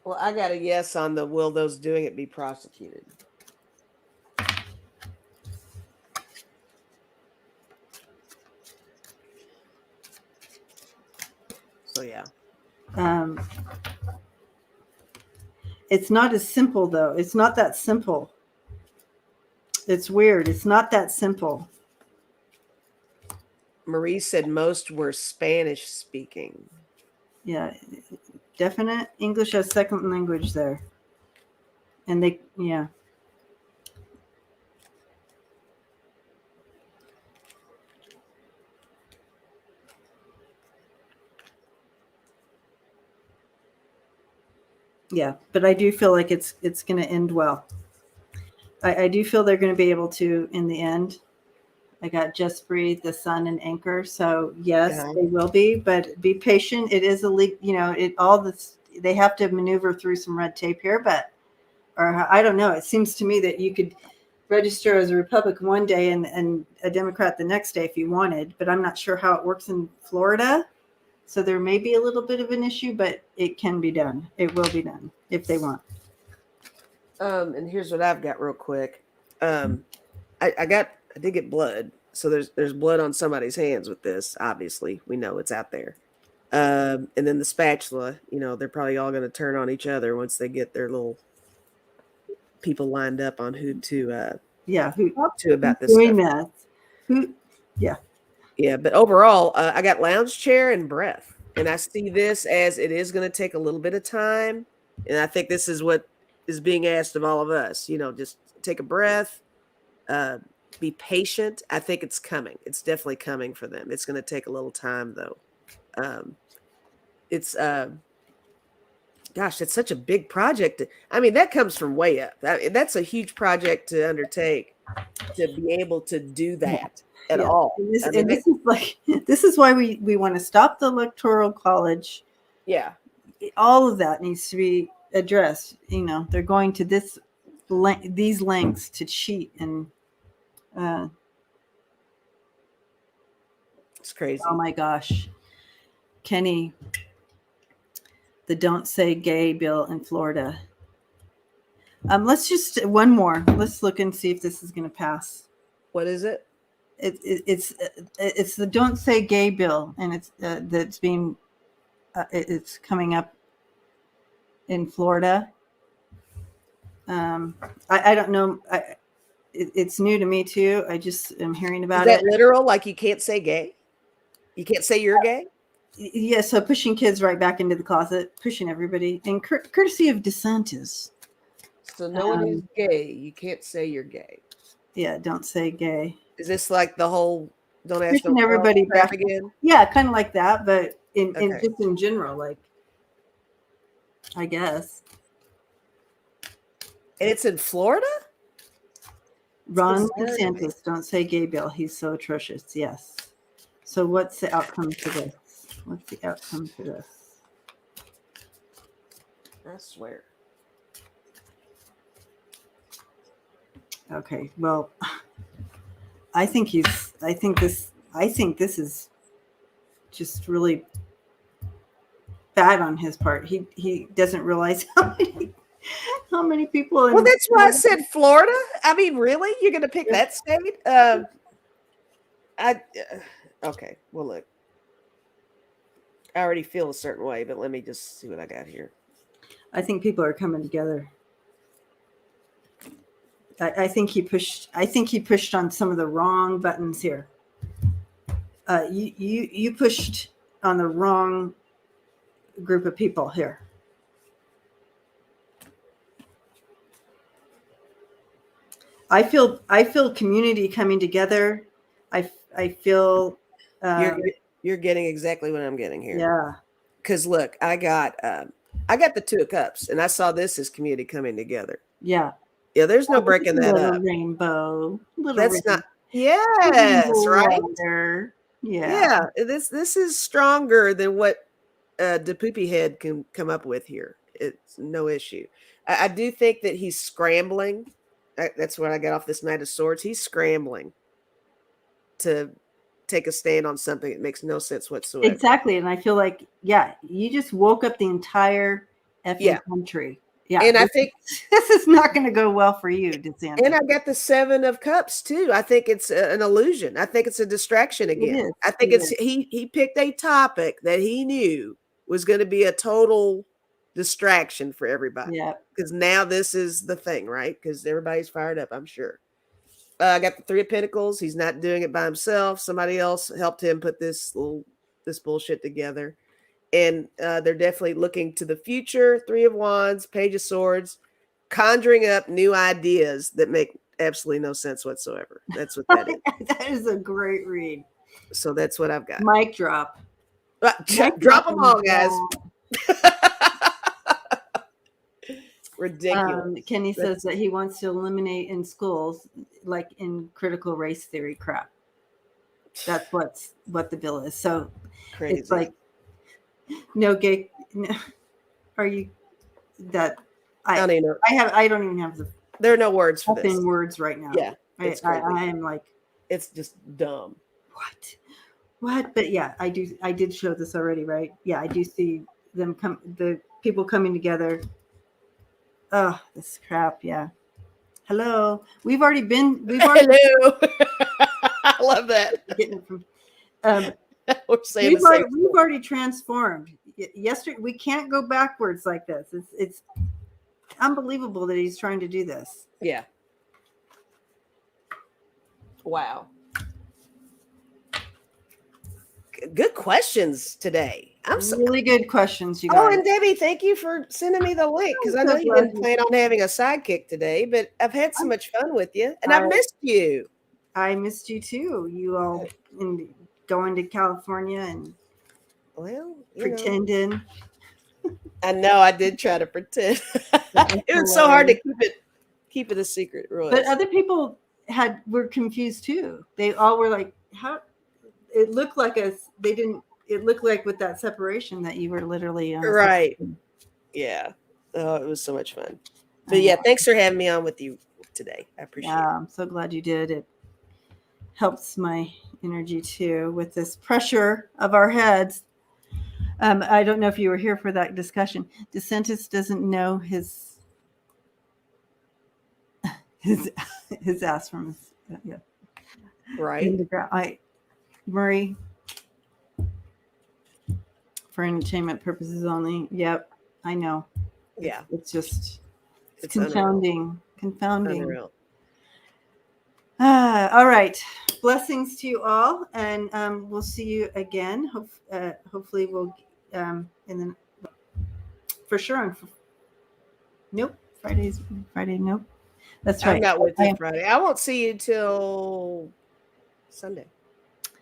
Well, I got a yes on the will those doing it be prosecuted. So yeah. It's not as simple though. It's not that simple. It's weird. It's not that simple. Marie said most were Spanish speaking. Yeah. Definite English as second language there. And yeah. Yeah, but I do feel like it's going to end well. I do feel they're going to be able to in the end. I got Just Breathe, The Sun, and Anchor. So yes, they will be, but be patient. It is they have to maneuver through some red tape here, or I don't know. It seems to me that you could register as a Republican one day and a Democrat the next day if you wanted, but I'm not sure how it works in Florida. So there may be a little bit of an issue, but it can be done. It will be done if they want. And here's what I've got real quick. I did get blood. So there's blood on somebody's hands with this. Obviously, we know it's out there. And then the spatula, they're probably all going to turn on each other once they get their little people lined up on who to talk to about this stuff. Yeah, but overall, I got lounge chair and breath. And I see this as it is going to take a little bit of time. And I think this is what is being asked of all of us. Just take a breath, be patient. I think it's coming. It's definitely coming for them. It's going to take a little time, though. It's such a big project. That comes from way up. That's a huge project to undertake, to be able to do that. At all. This is why we want to stop the Electoral College. Yeah. All of that needs to be addressed. They're going to these lengths to cheat, and it's crazy. Oh my gosh. Kenny, the Don't Say Gay bill in Florida. Let's just one more. Let's look and see if this is going to pass. What is it? It's the Don't Say Gay bill, and it's that's being it's coming up in Florida. I don't know. It's new to me too. I just am hearing about it. Is that literal? Like you can't say gay? You can't say you're gay? Yeah. So pushing kids right back into the closet, pushing everybody, and courtesy of DeSantis. So no one who's gay, you can't say you're gay. Yeah, don't say gay. Is this like the whole don't ask, Pushing don't tell everybody crap back again? Yeah, kind of like that, but in Okay. just in general, like, I guess. And it's in Florida? Ron bizarre to me. DeSantis, don't say gay bill. He's so atrocious. Yes. So what's the outcome to this? What's the outcome to this? I swear. Okay. Well, I think this is just really bad on his part. He doesn't realize how many people. Well, that's why I said Florida. I mean, really? You're going to pick that state? Okay. Well, look. I already feel a certain way, but let me just see what I got here. I think people are coming together. I think he pushed on some of the wrong buttons here. You pushed on the wrong group of people here. I feel community coming together. I feel you're getting exactly what I'm getting here. Yeah. Because look, I got the Two of Cups, and I saw this as community coming together. Yeah. Yeah, there's no breaking that up. Rainbow. That's not. Yes, right. Water. Yeah. This is stronger than what the poopy head can come up with here. It's no issue. I do think that he's scrambling. That's what I got off this Knight of Swords. He's scrambling to take a stand on something that makes no sense whatsoever. Exactly. And I feel like, you just woke up the entire effing country. Yeah. And I think this is not going to go well for you, DeSantis. And I got the Seven of Cups too. I think it's an illusion. I think it's a distraction again. I think he picked a topic that he knew was going to be a total distraction for everybody. Yeah. Because now this is the thing, right? Because everybody's fired up, I'm sure. I got the Three of Pentacles. He's not doing it by himself. Somebody else helped him put this bullshit together. And they're definitely looking to the future. Three of Wands, Page of Swords, conjuring up new ideas that make absolutely no sense whatsoever. That's what that is. That is a great read. So that's what I've got. Mic drop. Drop them all, guys. Ridiculous. Kenny says that he wants to eliminate in schools, like in critical race theory crap. That's what the bill is. So crazy. It's like no gay. No, are you that? I don't even know. I don't even have the. There are no words for this. Words right now. Yeah, I am like. It's just dumb. What? But yeah, I do. I did show this already, right? Yeah, I do see them the people coming together. Oh, this crap. Yeah. Hello. We've already. Hello. I love that. Getting it from. We're saying we've already transformed. Yesterday, we can't go backwards like this. It's unbelievable that he's trying to do this. Yeah. Wow. Good questions today. I'm really good questions, you guys. Oh, and Debbie, thank you for sending me the link because I know you didn't plan on having a sidekick today, but I've had so much fun with you, and I missed you. I missed you too. You all going to California and pretending. I know I did try to pretend. It was so hard to keep it a secret. Really. But other people were confused too. They all were like, "How?" It looked like they didn't. It looked like with that separation that you were literally right. Yeah. Oh, it was so much fun. But yeah, thanks for having me on with you today. I appreciate it. I'm so glad you did. It helps my energy too with this pressure of our heads. I don't know if you were here for that discussion. DeSantis doesn't know his ass from his right. Murray, for entertainment purposes only. Yep, I know. Yeah, it's just confounding. Unreal. All right. Blessings to you all, and we'll see you again. Hopefully, we'll for sure. Nope. Friday. Nope. That's I'm right. not with you Friday. I won't see you till Sunday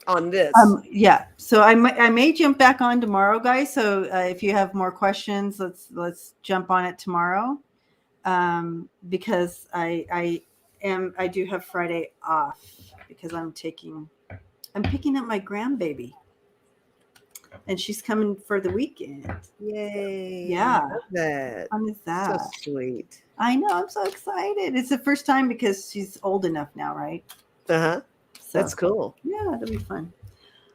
on this. Yeah. So I may jump back on tomorrow, guys. So if you have more questions, let's jump on it tomorrow. Because I do have Friday off because I'm picking up my grandbaby, and she's coming for the weekend. Yay! Yeah, Love that. how fun is that? So sweet. I know. I'm so excited. It's the first time because she's old enough now, right? So, that's cool. Yeah, it'll be fun.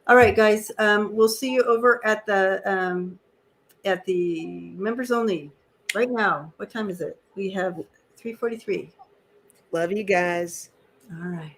All right, guys. We'll see you over at the members only right now. What time is it? We have 3:43. Love you guys. All right.